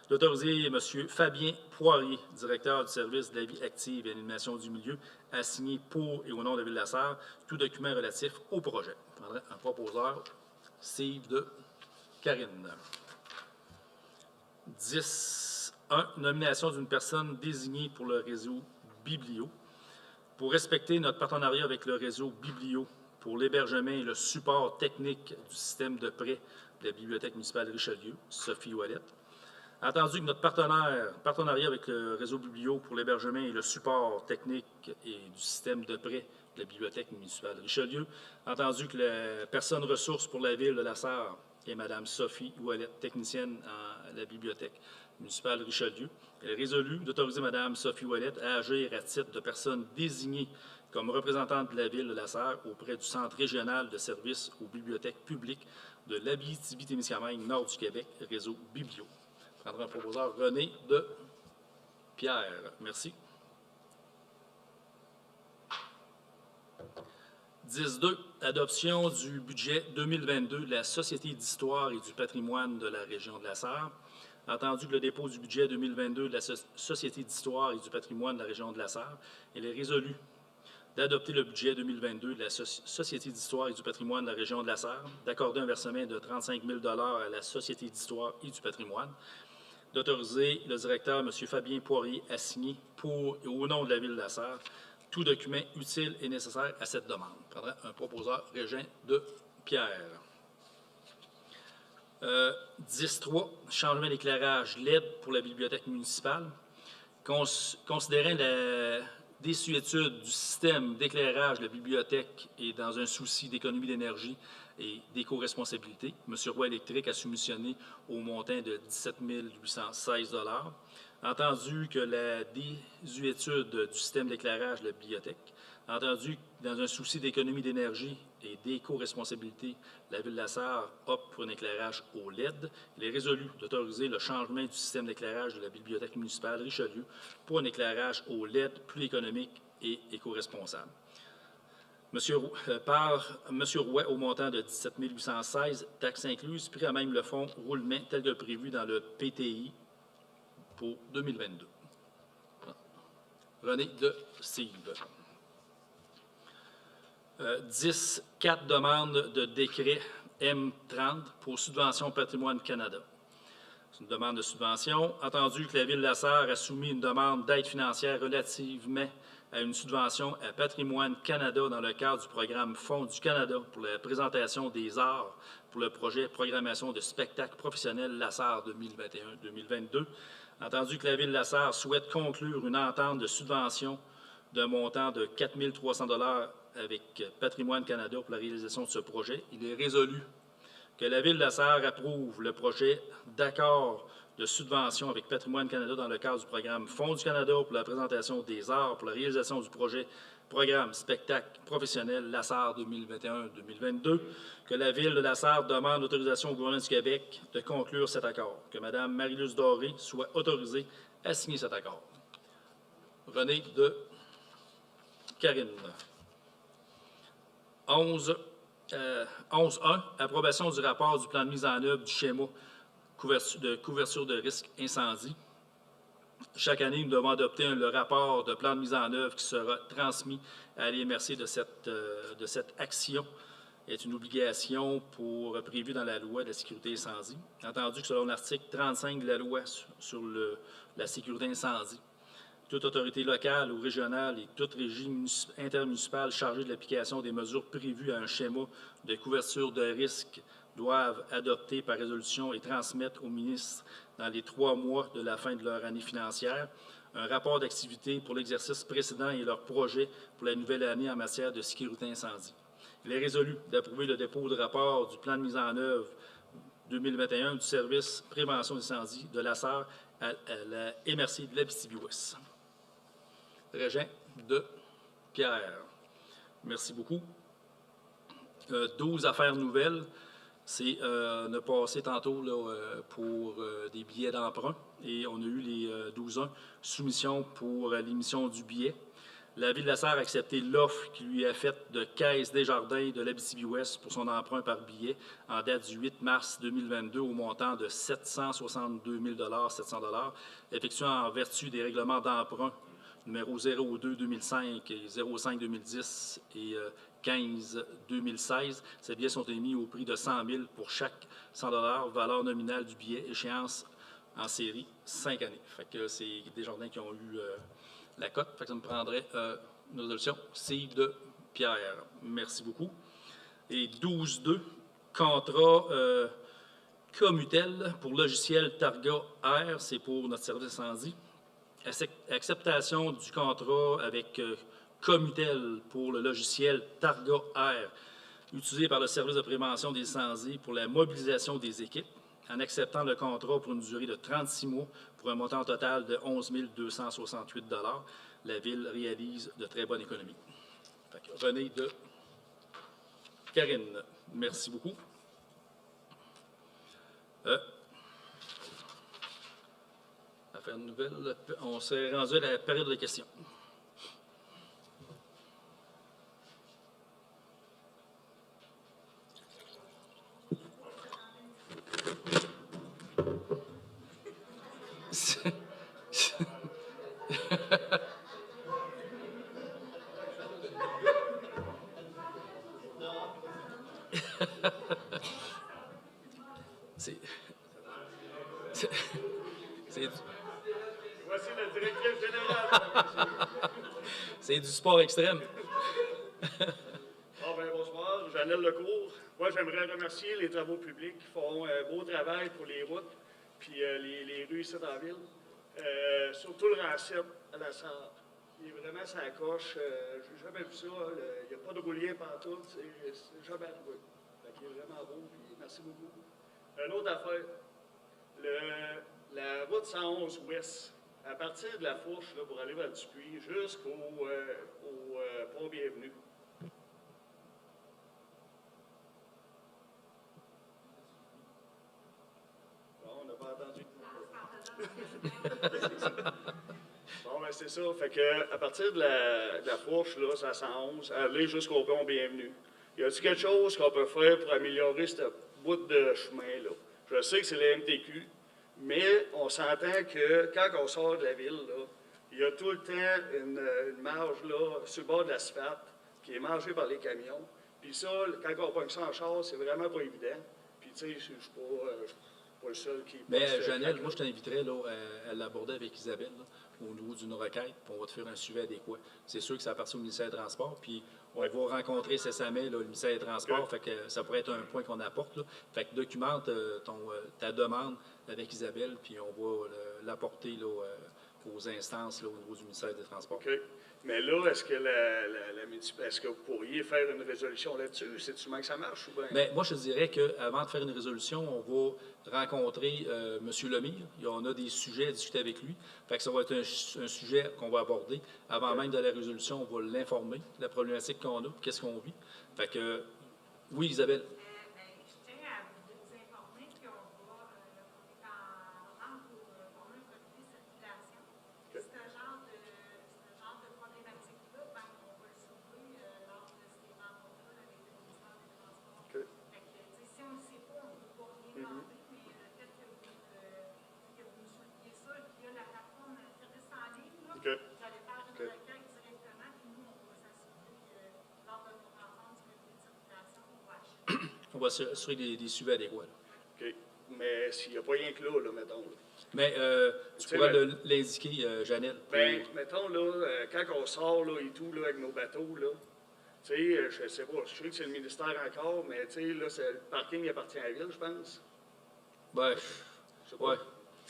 d'autoriser M. Fabien Poirier, directeur du service de la vie active et l'animation du milieu, à signer pour et au nom de la Ville de la Sarre tout document relatif au projet. Je prendrai un proposeur, Steve de Karine. 10.1. Nomination d'une personne désignée pour le réseau Biblio. Pour respecter notre partenariat avec le réseau Biblio pour l'hébergement et le support technique du système de prêt de la Bibliothèque municipale Richelieu, Sophie Ouellette. Entendu que notre partenariat avec le réseau Biblio pour l'hébergement et le support technique et du système de prêt de la Bibliothèque municipale Richelieu, entendu que la personne ressource pour la Ville de la Sarre est Mme Sophie Ouellette, technicienne à la Bibliothèque municipale Richelieu, elle est résolue d'autoriser Mme Sophie Ouellette à agir à titre de personne désignée comme représentante de la Ville de la Sarre auprès du Centre régional de services aux bibliothèques publiques de l'Abitibi-Témiscamingue, nord du Québec, réseau Biblio. Je prendrai un proposeur, René de Pierre. Merci. 10.2. Adoption du budget 2022 de la Société d'histoire et du patrimoine de la région de la Sarre. Entendu que le dépôt du budget 2022 de la Société d'histoire et du patrimoine de la région de la Sarre, il est résolu d'adopter le budget 2022 de la Société d'histoire et du patrimoine de la région de la Sarre, d'accorder un versement de 35 000 $ à la Société d'histoire et du patrimoine, d'autoriser le directeur, M. Fabien Poirier, à signer pour et au nom de la Ville de la Sarre tout document utile et nécessaire à cette demande. Je prendrai un proposeur, Régin de Pierre. 10.3. Changement d'éclairage LED pour la bibliothèque municipale. Considérant la désuétude du système d'éclairage de la bibliothèque et dans un souci d'économie d'énergie et d'éco-responsabilité, M. Roy Électrique a soumissionné au montant de 17 816 $. Entendu que la désuétude du système d'éclairage de la bibliothèque, entendu dans un souci d'économie d'énergie et d'éco-responsabilité, la Ville de la Sarre opte pour un éclairage au LED. Il est résolu d'autoriser le changement du système d'éclairage de la Bibliothèque municipale Richelieu pour un éclairage au LED plus économique et éco-responsable. Par M. Roy au montant de 17 816, taxes incluses, pris à même le fonds roulement tel que prévu dans le PTI pour 2022. René de Steve. 10. 4 demandes de décret M30 pour Subvention Patrimoine Canada. C'est une demande de subvention. Entendu que la Ville de la Sarre a soumis une demande d'aide financière relativement à une subvention à Patrimoine Canada dans le cadre du programme Fonds du Canada pour la présentation des arts pour le projet Programmation de spectacles professionnels La Sarre 2021-2022. Entendu que la Ville de la Sarre souhaite conclure une entente de subvention d'un montant de 4 300 $ avec Patrimoine Canada pour la réalisation de ce projet, il est résolu que la Ville de la Sarre approuve le projet d'accord de subvention avec Patrimoine Canada dans le cadre du programme Fonds du Canada pour la présentation des arts pour la réalisation du projet Programme Spectacle Professionnel La Sarre 2021-2022, que la Ville de la Sarre demande l'autorisation au gouvernement du Québec de conclure cet accord, que Mme Marie-Luce Doré soit autorisée à signer cet accord. René de Karine. 11.1. Approbation du rapport du plan de mise en œuvre du schéma de couverture de risque incendie. Chaque année, nous devons adopter le rapport de plan de mise en œuvre qui sera transmis à l'IMRC de cette action. C'est une obligation prévue dans la loi de la sécurité incendie. Entendu que selon l'article 35 de la loi sur la sécurité incendie, toute autorité locale ou régionale et toute régie intermunicipale chargée de l'application des mesures prévues à un schéma de couverture de risque doivent adopter par résolution et transmettre au ministre dans les 3 mois de la fin de leur année financière un rapport d'activité pour l'exercice précédent et leur projet pour la nouvelle année en matière de sécurité incendie. Il est résolu d'approuver le dépôt de rapport du plan de mise en œuvre 2021 du service prévention d'incendie de la Sarre à la MRC de l'Abitibi-Ouest. Régin de Pierre. Merci beaucoup. 12 affaires nouvelles. C'est on a passé tantôt là, pour des billets d'emprunt et on a eu les 12-1 soumissions pour l'émission du billet. La Ville de la Sarre a accepté l'offre qui lui est faite de Caisse Desjardins de l'Abitibi-Ouest pour son emprunt par billet en date du 8 mars 2022 au montant de 762 700 $, effectué en vertu des règlements d'emprunt numéro 02-2005 et 05-2010 et 15-2016. Ces billets sont émis au prix de 100 000 pour chaque 100 $, valeur nominale du billet, échéance en série 5 années. Fait que c'est Desjardins qui ont eu la cote. Fait que ça me prendrait une résolution. C de Pierre. Merci beaucoup. Et 12.2, contrat Commutel pour logiciel Targa R, c'est pour notre service incendie. Acceptation du contrat avec Commutel pour le logiciel Targa R, utilisé par le service de prévention des incendies pour la mobilisation des équipes, en acceptant le contrat pour une durée de 36 mois pour un montant total de 11 268 $. La Ville réalise de très bonnes économies. Fait que René de Karine. Merci beaucoup. Affaire nouvelle, on s'est rendu à la période de questions. Voici le directeur général. C'est du sport extrême. Bonsoir, Janelle Lecourt. Moi, j'aimerais remercier les travaux publics qui font un beau travail pour les routes puis les rues ici dans la ville. Surtout le Rancette à la Sarre. Il est vraiment sa coche. Je n'ai jamais vu ça. Il n'y a pas de roulier partout. C'est jamais arrivé. Il est vraiment beau. Puis merci beaucoup. Une autre affaire. La route 111 ouest, à partir de la fourche là, pour aller vers Dupuis jusqu'au pont Bienvenue. Bon, on n'a pas entendu. Bon, ben c'est ça. Fait que à partir de la fourche, là, c'est à 111, aller jusqu'au pont Bienvenue. Y a-t-il quelque chose qu'on peut faire pour améliorer ce bout de chemin-là? Je sais que c'est la MTQ. Mais on s'entend que quand on sort de la ville, là, il y a tout le temps une marge là, sur le bord de l'asphalte qui est mangée par les camions. Puis ça, quand on pogne ça en char, c'est vraiment pas évident. Puis tu sais, je ne suis pas le seul qui... Mais Janelle, moi je t'inviterais là, à l'aborder avec Isabelle là, au niveau d'une requête, puis on va te faire un suivi adéquat. C'est sûr que ça appartient au ministère des Transports, puis on va rencontrer cécamment le ministère des Transports, fait que ça pourrait être un point qu'on apporte. Là. Fait que documente ta demande avec Isabelle, puis on va l'apporter là, aux instances là, au niveau du ministère des Transports. OK. Mais là, est-ce que vous pourriez faire une résolution là-dessus? C'est-tu comment que ça marche ou bien? Bien, moi, je te dirais qu'avant de faire une résolution, on va rencontrer M. Lemire. On a des sujets à discuter avec lui. Fait que ça va être un sujet qu'on va aborder. Avant même de la résolution, on va l'informer de la problématique qu'on a, qu'est-ce qu'on vit. Fait que, oui, Isabelle. Je tiens à vous informer qu'on va en rente pour former un comité de circulation. C'est un genre de problématique-là, on va le soulever lors de ces rencontres-là avec le ministère des Transports. Okay. Fait que, si on ne sait pas, on ne peut pas rien demander, mais peut-être que vous nous soulignez ça via la plateforme service en ligne. Là, Okay. vous allez faire une requête directement, puis nous, on va s'assurer que lors de notre rencontre du comité de circulation, on va acheter. On va assurer des suivis adéquats. OK. Mais s'il n'y a pas rien que là, mettons. Là. Mais tu pourras l'indiquer, Janelle. Bien, mettons, là, quand on sort là, et tout, là, avec nos bateaux, là, tu sais, je sais pas, je sais que c'est le ministère encore, mais tu sais, là, le parking appartient à la ville, je pense. Ben, Je sais pas. ouais.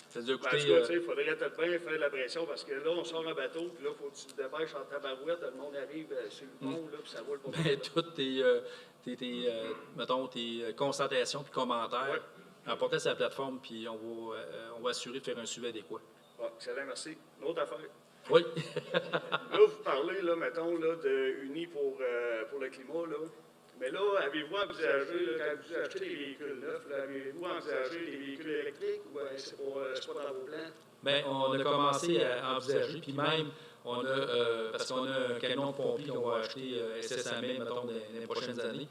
C'est-à-dire, Ben, en tout écoutez, cas, tu sais, il faudrait peut-être bien faire de la pression, parce que là, on sort un bateau, puis là, il faut que tu te dépêches en tabarouette, le monde arrive sur le pont, là, puis ça roule pas. ben, toutes tes constatations puis commentaires, apporter sur la plateforme, puis on va assurer de faire un suivi adéquat. Bon, excellent, merci. Une autre affaire. Oui. Là, vous parlez, là, mettons, là, de Unis pour le climat, là. Mais là, avez-vous envisagé, là, quand vous achetez des véhicules neufs, là, avez-vous envisagé des véhicules électriques ou c'est pas dans vos plans? Bien, on a commencé à envisager, puis même, On a, parce qu'on a un camion de pompier qu'on va acheter SSAME, mettons, dans les prochaines années.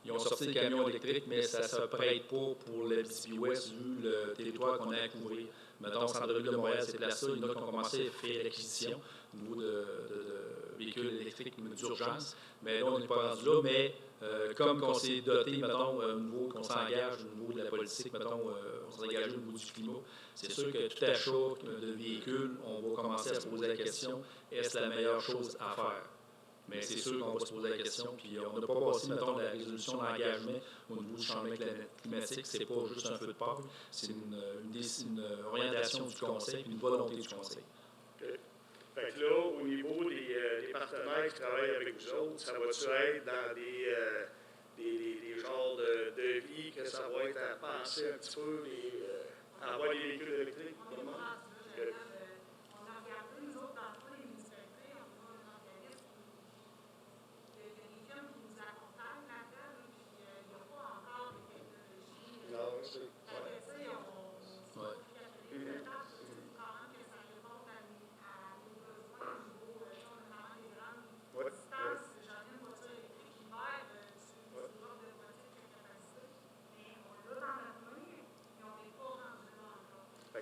Ils ont sorti le camion électrique, mais ça ne se prête pas pour le BCP-Ouest vu le territoire qu'on a à couvrir. Mettons, centre-ville de Montréal, c'est là ça. Il y en a qui ont commencé à faire l'acquisition au niveau de véhicules électriques d'urgence. Mais là, on n'est pas rendu là. Mais comme on s'est doté, mettons, au niveau qu'on s'engage, au niveau de la politique, mettons, on s'est engagé au niveau du climat, c'est sûr que tout achat de véhicules, on va commencer à se poser la question, est-ce la meilleure chose à faire? Mais c'est sûr qu'on va se poser la question, puis on n'a pas passé, mettons, la résolution d'engagement au niveau du changement climatique, c'est pas juste un feu de paille, c'est une orientation du Conseil, puis une volonté du Conseil. Okay. Fait que là, au niveau des partenaires qui travaillent avec vous autres, ça va-tu être dans des genres de devis que ça va être à penser un petit peu, à avoir des véhicules électriques? Comment? Okay.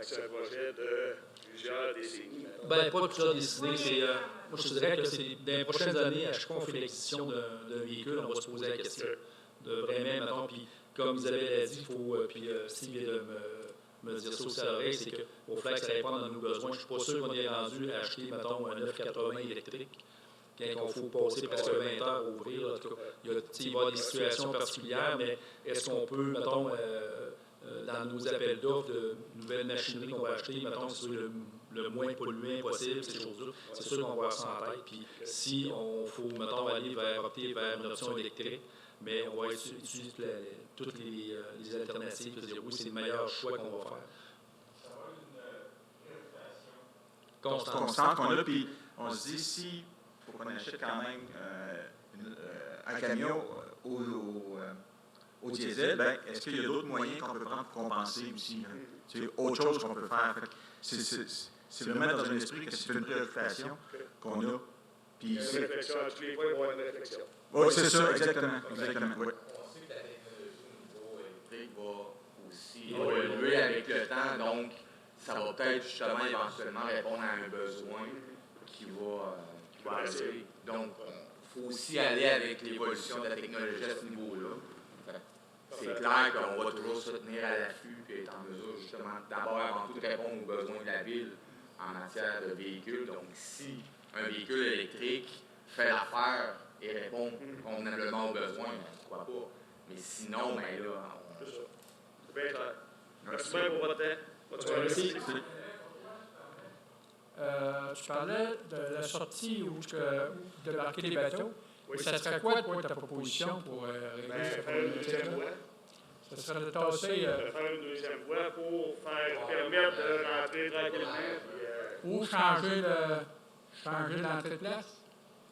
C'est un projet de plusieurs décennies. Bien, pas plusieurs décennies. Moi, je te dirais que c'est dans les prochaines années, à chaque fois qu'on fait l'acquisition d'un véhicule, on va se poser la question de vraiment, mettons, puis comme Isabelle a dit, il faut, puis Steve vient de me dire ça aussi à l'oreille, c'est qu'il faut que ça réponde à nos besoins. Je ne suis pas sûr qu'on est rendu à acheter, mettons, un 980 électrique. Quand il faut passer presque 20 heures à ouvrir, en tout cas, il va y avoir des situations particulières, mais est-ce qu'on peut, mettons, dans nos appels d'offres de nouvelles machineries qu'on va acheter, mettons, sur le moins polluant possible, ces choses-là, c'est sûr qu'on va avoir ça en tête. Puis si on faut, mettons, opter vers une option électrique, mais on va utiliser toutes les alternatives, c'est-à-dire oui, c'est le meilleur choix qu'on va faire. Constante qu'on a, puis on se dit, si faut qu'on achète quand même un camion au diesel, ben, est-ce qu'il y a d'autres moyens qu'on peut prendre pour compenser aussi? C'est autre chose qu'on peut faire. C'est vraiment dans un esprit que c'est une préoccupation qu'on a. Puis une réflexion, à tous les points, il va y avoir une réflexion. Oui, c'est ça, exactement. Oui. On sait que la technologie au niveau électrique va aussi évoluer avec le temps, donc ça va peut-être justement éventuellement répondre à un besoin qui va arriver. Donc, il faut aussi aller avec l'évolution de la technologie à ce niveau-là. C'est clair qu'on va toujours se tenir à l'affût et être en mesure justement d'abord avant tout de répondre aux besoins de la ville en matière de véhicules. Donc, si un véhicule électrique fait l'affaire et répond convenablement aux besoins, pourquoi pas. Mais sinon, ben là, C'est ça. C'est bien clair. Merci bien pour votre temps. Bonne soirée. Merci. Tu parlais de la sortie où de débarquer les bateaux. Oui. Ça serait quoi, toi, ta proposition pour régler ce Faire une deuxième problème? voie. Ça serait de tasser... Faire une deuxième voie pour permettre de rentrer tranquillement. ou changer l'entrée de place?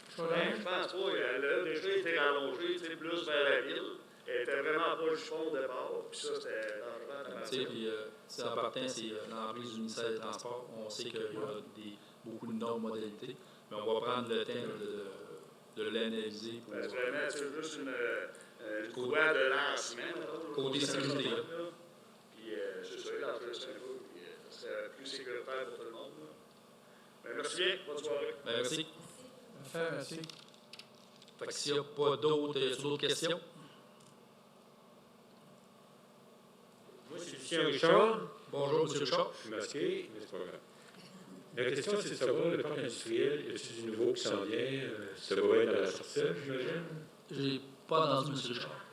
Je pense pas. Elle a déjà été rallongée plus vers la ville. Elle était vraiment pas juste fond au départ. Puis ça, c'était dangereux. Puis, en partant, c'est l'emprise du ministère des Transports. On sait qu'il y a beaucoup de normes modalités, mais on va prendre le temps de l'analyser pour... Vraiment, c'est juste une voie de lancement. Côté sécurité. Puis c'est ça, l'enjeu, c'est un peu. Puis c'est plus sécuritaire pour tout le monde. Merci bien. Bonne soirée. Merci. Merci. Fait que s'il n'y a pas d'autres questions? Moi, c'est Lucien Richard. Bonjour, M. Richard. Je suis masqué, mais c'est pas grave. La question, c'est de savoir, le parc industriel, y a-t-il du nouveau qui s'en vient? Ça va être à la sortie, j'imagine? J'ai pas entendu, M. Richard.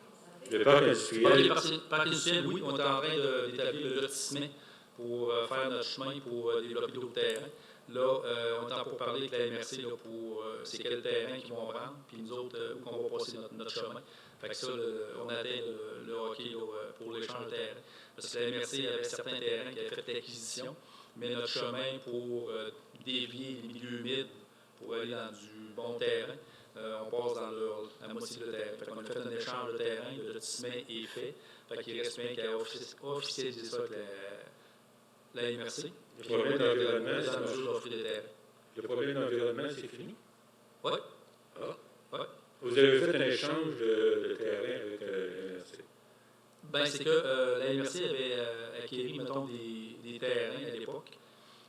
Le parc industriel. Le parc industriel, oui, on est en train d'établir le lotissement pour faire notre chemin pour développer d'autres terrains. Là, on est en pour parler avec la MRC là, pour c'est quel terrain qu'ils vont prendre, puis nous autres, où on va passer notre chemin. Fait que ça, on atteint le hockey là, pour l'échange de terrain. Parce que la MRC avait certains terrains qui avaient fait l'acquisition, mais notre chemin pour dévier les milieux humides pour aller dans du bon terrain, on passe dans la moitié de terrain. Fait qu'on a fait un échange de terrain, le lotissement est fait. Fait qu'il reste bien qu'à officialiser ça avec la MRC. Le problème d'environnement, c'est en mesure d'offrir des terrains. Le problème d'environnement, c'est fini? Oui. Ah. Oui. Vous avez fait un échange de terrain avec l'MRC. Bien, c'est que la MRC avait acquis, mettons, des terrains à l'époque.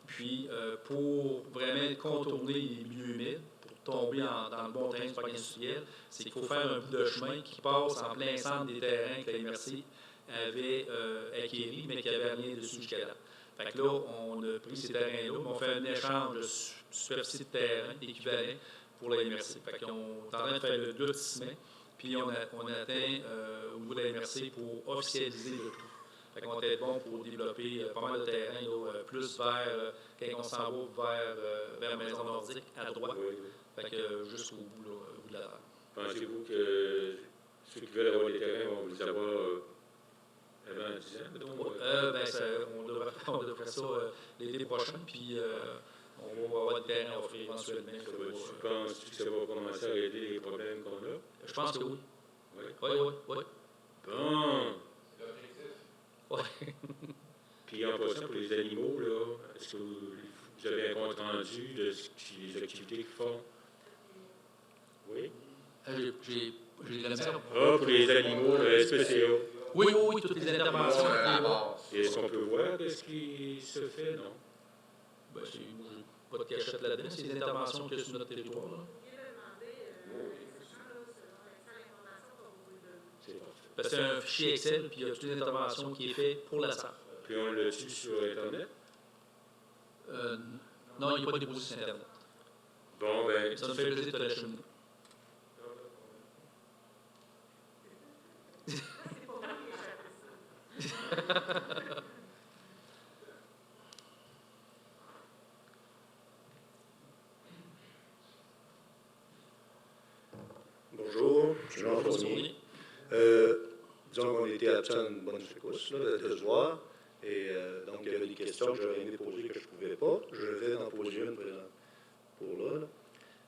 Puis, pour vraiment contourner les milieux humides, pour tomber dans le bon terrain du parc industriel, c'est qu'il faut faire un bout de chemin qui passe en plein centre des terrains que la MRC avait acquis, mais qui n'avait rien dessus jusqu'à là. Fait que là, on a pris ces terrains-là, on fait un échange de superficie de terrain équivalent pour la MRC. Fait qu'on est en train de faire le lotissement, puis on atteint au niveau de la MRC pour officialiser le tout. Fait qu'on va être bon pour développer pas mal de terrain, là, plus vers, quand on s'en va vers Maison Nordique, à droite. Oui. Fait que jusqu'au bout, là, au bout de la terre. Pensez-vous que ceux qui veulent avoir des terrains vont les avoir avant 10 ans, mettons? On devrait faire ça l'été prochain, puis on va avoir des terrains à offrir éventuellement. Tu penses que ça va commencer à régler les problèmes qu'on a? Je pense que oui. Oui. Oui. Bon. Oui. Puis en passant pour les animaux, là, est-ce que vous avez un compte rendu de les activités qu'ils font? Oui? J'ai la misère. Ah, pour les animaux, le SPCA. Oui, toutes les interventions. Et est-ce qu'on peut voir ce qui se fait, non? Ben, j'ai pas de cachette là-dedans, c'est des interventions qu'il y a sur notre territoire. Là. C'est un fichier Excel, puis il y a toutes les interventions qui est fait pour la SAR. Puis on le tue sur Internet? Non, il n'y a pas déposé sur Internet. Bon, ben... Ça me fait plaisir de te l'acheminer. Bonjour, je suis Jean Fournier. Disons qu'on était absent une bonne secousse de se voir. Et donc, il y avait des questions que j'aurais aimé poser que je ne pouvais pas. Je vais en poser une pour là.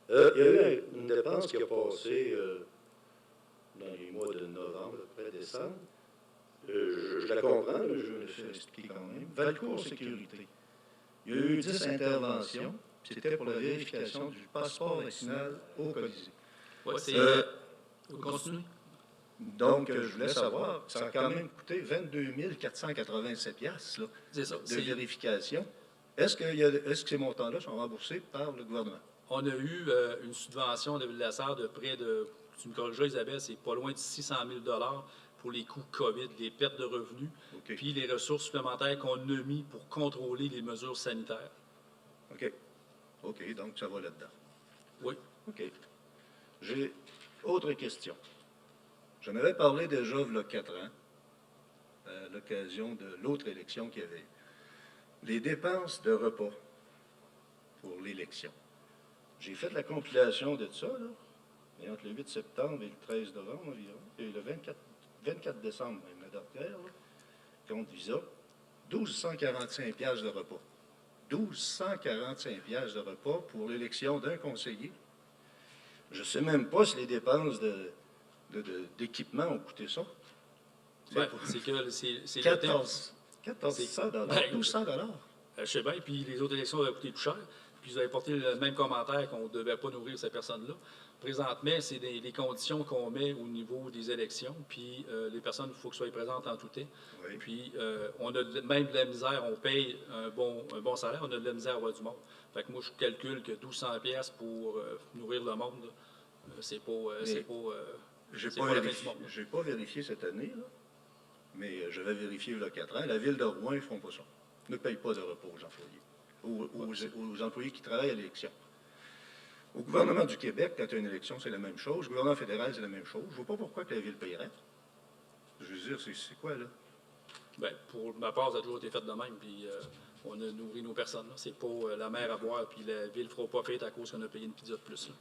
Il y a eu une dépense qui a passé dans les mois de novembre, à peu près décembre. Je la comprends, là, je me suis expliqué quand même. Valcourt Sécurité. Il y a eu 10 interventions. C'était pour la vérification du passeport vaccinal au Colisée. Oui, c'est... Continue. Donc, je voulais savoir, ça a quand même coûté 22 487 piastres, de vérification. Est-ce que ces montants-là sont remboursés par le gouvernement? On a eu une subvention de la SAR de près de, tu me corrigeras Isabelle, c'est pas loin de 600 000 pour les coûts COVID, les pertes de revenus, puis les ressources supplémentaires qu'on a mis pour contrôler les mesures sanitaires. OK, donc ça va là-dedans. Oui. OK. J'ai autre question. J'en avais parlé déjà il y a 4 ans, à l'occasion de l'autre élection qu'il y avait eu. Les dépenses de repas pour l'élection. J'ai fait la compilation de ça, là, et entre le 8 septembre et le 13 novembre environ, et le 24 décembre, même la date hier, compte Visa, 1245 piastres de repas. 1245 piastres de repas pour l'élection d'un conseiller. Je ne sais même pas si les dépenses d'équipement ont coûté ça. Ben, c'est que c'est 1400 $, 1200 $. Je sais bien, puis les autres élections avaient coûté plus cher. Puis vous avez porté le même commentaire qu'on ne devait pas nourrir cette personne-là. Présentement, c'est les conditions qu'on met au niveau des élections. Puis les personnes, il faut qu'elles soient présentes en tout temps. Oui. Puis on a même de la misère, on paye un bon salaire, on a de la misère à avoir du monde. Fait que moi, je calcule que 1200 pièces pour nourrir le monde, c'est pas j'ai pas vérifié cette année, là, mais je vais vérifier il y a 4 ans. La ville de Rouen, ils ne font pas ça. Ils ne payent pas de repos aux employés, aux employés qui travaillent à l'élection. Au gouvernement du Québec, quand il y a une élection, c'est la même chose. Au gouvernement fédéral, c'est la même chose. Je ne vois pas pourquoi que la ville payerait. Je veux dire, c'est quoi, là? Bien, pour ma part, ça a toujours été fait de même, puis on a nourri nos personnes. C'est pas la mer à boire, puis la ville ne fera pas fête à cause qu'on a payé une pizza de plus. Là.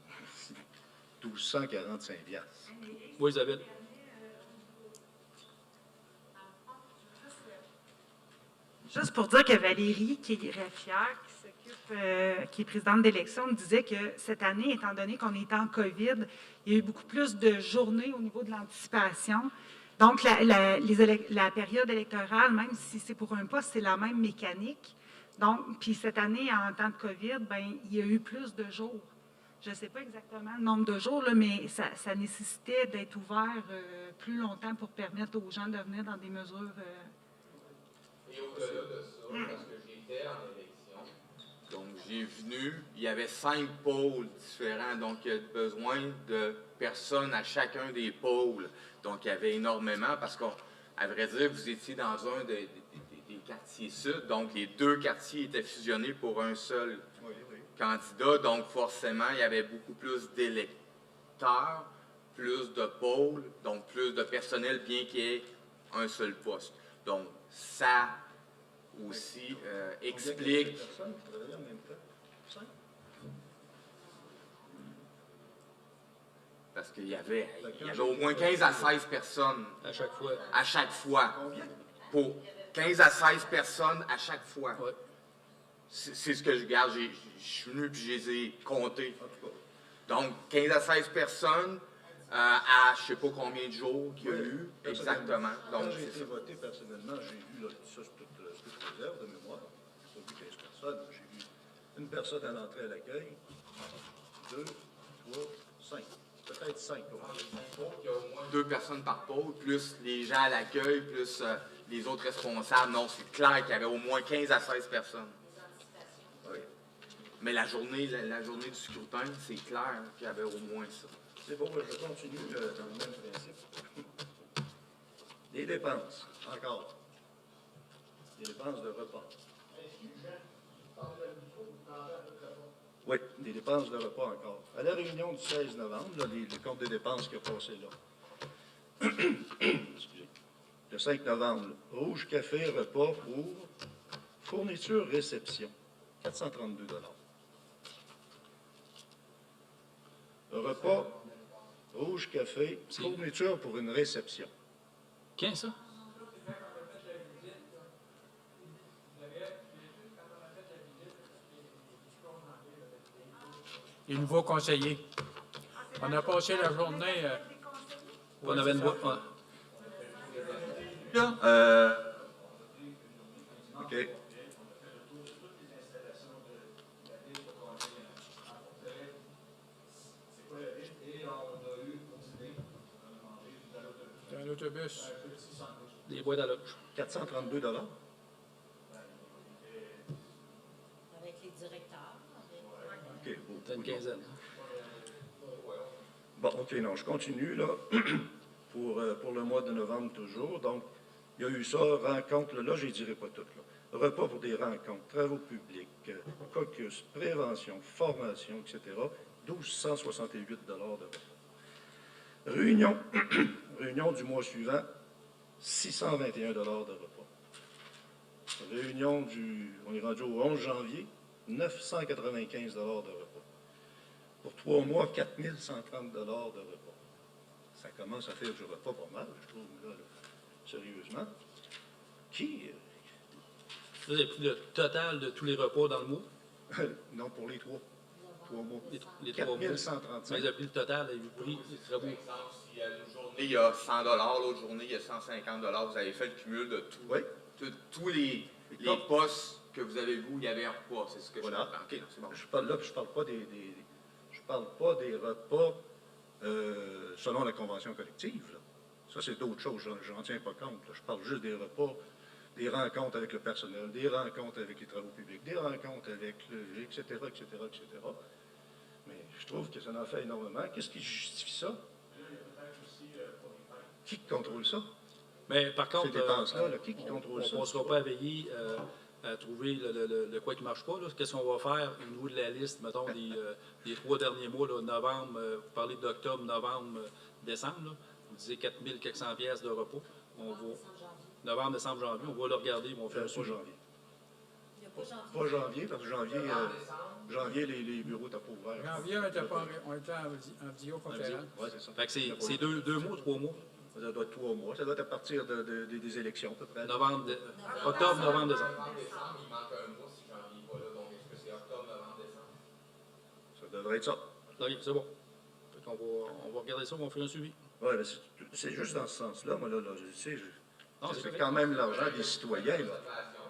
1245 $. Oui, Isabelle. Juste pour dire que Valérie, qui est greffière, qui est présidente d'élection, me disait que cette année, étant donné qu'on était en COVID, il y a eu beaucoup plus de journées au niveau de l'anticipation. Donc, la période électorale, même si c'est pour un poste, c'est la même mécanique. Donc, puis cette année, en temps de COVID, ben, il y a eu plus de jours. Je ne sais pas exactement le nombre de jours, là, mais ça nécessitait d'être ouvert plus longtemps pour permettre aux gens de venir dans des mesures. Et au-delà de ça, parce que j'étais en élection, donc j'ai venu, il y avait 5 pôles différents, donc il y a besoin de personnes à chacun des pôles. Donc il y avait énormément, parce qu'à vrai dire, vous étiez dans un des quartiers sud, donc les 2 quartiers étaient fusionnés pour un seul candidat, donc forcément, il y avait beaucoup plus d'électeurs, plus de pôles, donc plus de personnel, bien qu'il y ait un seul poste. Donc, ça aussi explique... Parce qu'il y avait au moins 15 à 16 personnes. À chaque fois. À chaque fois. Pour 15 à 16 personnes à chaque fois. Ouais. C'est ce que je garde. Je suis venu et je les ai comptés. Donc, 15 à 16 personnes à je ne sais pas combien de jours qu'il y a eu. Exactement. Donc, quand j'ai été voté personnellement, j'ai eu, là, ça c'est tout ce que je réserve de mémoire, j'ai pas vu 15 personnes, j'ai eu une personne à l'entrée à l'accueil, 2, 3, 5, peut-être 5. il y a au moins 2 personnes par pôle, plus les gens à l'accueil, plus les autres responsables. Non, c'est clair qu'il y avait au moins 15 à 16 personnes. Oui. Mais la journée du scrutin, c'est clair qu'il y avait au moins ça. C'est bon, je continue dans le même principe. Les dépenses, encore. Les dépenses de repas. Oui, des dépenses de repas encore. À la réunion du 16 novembre, là, le compte des dépenses qui a passé là. Excusez. Le 5 novembre, rouge, café, repas pour fourniture, réception, 432 $. Repas, rouge, café, fourniture pour une réception. Quand ça? Les nouveaux conseillers. On a passé la journée... On avait une voix. OK. C'est un autobus. Des boîtes à lunch. 432 $. Avec les directeurs. OK. T'as une quinzaine. Bon, OK, non, je continue, là, pour le mois de novembre toujours. Donc, il y a eu ça, rencontre, là, je ne dirai pas toutes, là. Repas pour des rencontres, travaux publics, caucus, prévention, formation, etc. 1268 $ de repas. Réunion, réunion du mois suivant, 621 $ de repas. Réunion on est rendu au 11 janvier, 995 $ de repas. Pour 3 mois, 4130 $ de repas. Ça commence à faire du repas pas mal, je trouve, là, sérieusement. Qui? Vous avez pris le total de tous les repas dans le mois? Non, pour les 3 mois. Les 3 mois. 4135. Vous avez pris le total, avez-vous pris les travaux? Par exemple, s'il y a une journée, il y a 100 $, l'autre journée, il y a 150 $, vous avez fait le cumul de tout. Oui. Tous les postes que vous avez vus, il y avait un repas, c'est ce que Voilà. je comprends. OK, c'est bon. Je parle là, puis je parle pas des repas selon la convention collective, là. Ça, c'est d'autres choses, je n'en tiens pas compte, là. Je parle juste des repas, des rencontres avec le personnel, des rencontres avec les travaux publics, des rencontres avec etc., etc., etc. Mais je trouve que ça en fait énormément. Qu'est-ce qui justifie ça? Qui contrôle ça? Mais par contre, Ces dépenses-là, là, qui contrôle ça? on ne sera pas à veiller à trouver le quoi qui ne marche pas. Qu'est-ce qu'on va faire au niveau de la liste, mettons, des 3 derniers mois, là, novembre, vous parlez d'octobre, novembre, décembre, là, vous disiez 4 400 pièces de repas. On va, novembre, décembre, janvier, on va le regarder, on va faire Pas ça. janvier. Pas janvier, parce que janvier, les bureaux n'étaient pas ouverts. Janvier, on était en vidéoconférence. Oui, c'est ça. Fait que c'est 2 mois, 3 mois. Ça doit être 3 mois. Ça doit être à partir des élections, à peu près. Octobre, novembre, décembre. Décembre, il manque un mois si janvier n'est pas là. Donc, est-ce que c'est octobre, novembre, décembre? Ça devrait être ça. OK, c'est bon. Fait qu'on on va regarder ça, on va faire un suivi. Oui, c'est juste dans ce sens-là. Moi, là je sais, Non, c'est c'est quand même l'argent des citoyens, là.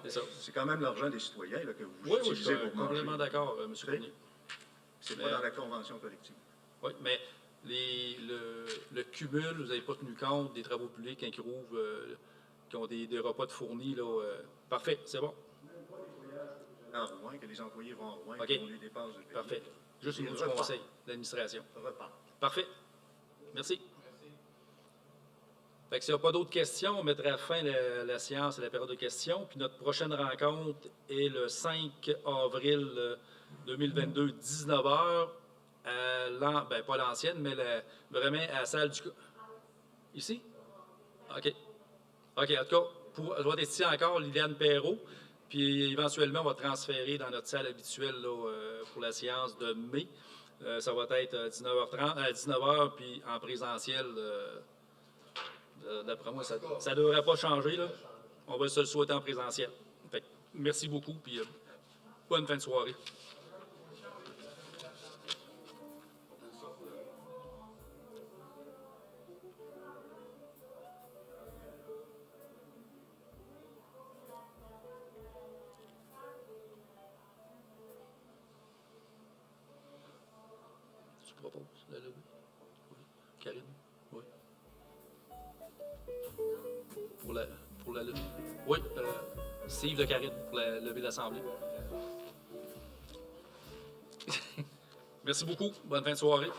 C'est ça. C'est quand même l'argent des citoyens là, que vous Oui, je utilisez suis pour complètement manger. d'accord, M. C'est- Fournier. C'est Mais- pas dans la convention collective. Oui, mais le cumul, vous n'avez pas tenu compte des travaux publics quand ils rouvrent, qui ont des repas de fournis. Là, parfait, c'est bon. En Rouen, que les employés vont en Rouen, OK. qui ont les dépenses de payer. Parfait. Juste au Et niveau du repas. conseil d'administration. Repas. Parfait. Merci. Fait que s'il n'y a pas d'autres questions, on mettra fin à la séance et la période de questions. Puis notre prochaine rencontre est le 5 avril 2022, 19h, pas l'ancienne, mais vraiment à la salle du... Ici? OK. OK, en tout cas, je vais être ici encore, Liliane Perrault, puis éventuellement, on va transférer dans notre salle habituelle là, pour la séance de mai. Ça va être 19h, puis en présentiel, d'après moi, ça ne devrait pas changer. Là. On va se le souhaiter en présentiel. Fait que, merci beaucoup, puis bonne fin de soirée. Tu proposes la lever? Oui. Karine? Oui. Pour la lever? Oui, Steve de Karine, pour la lever l'Assemblée. Merci beaucoup. Bonne fin de soirée.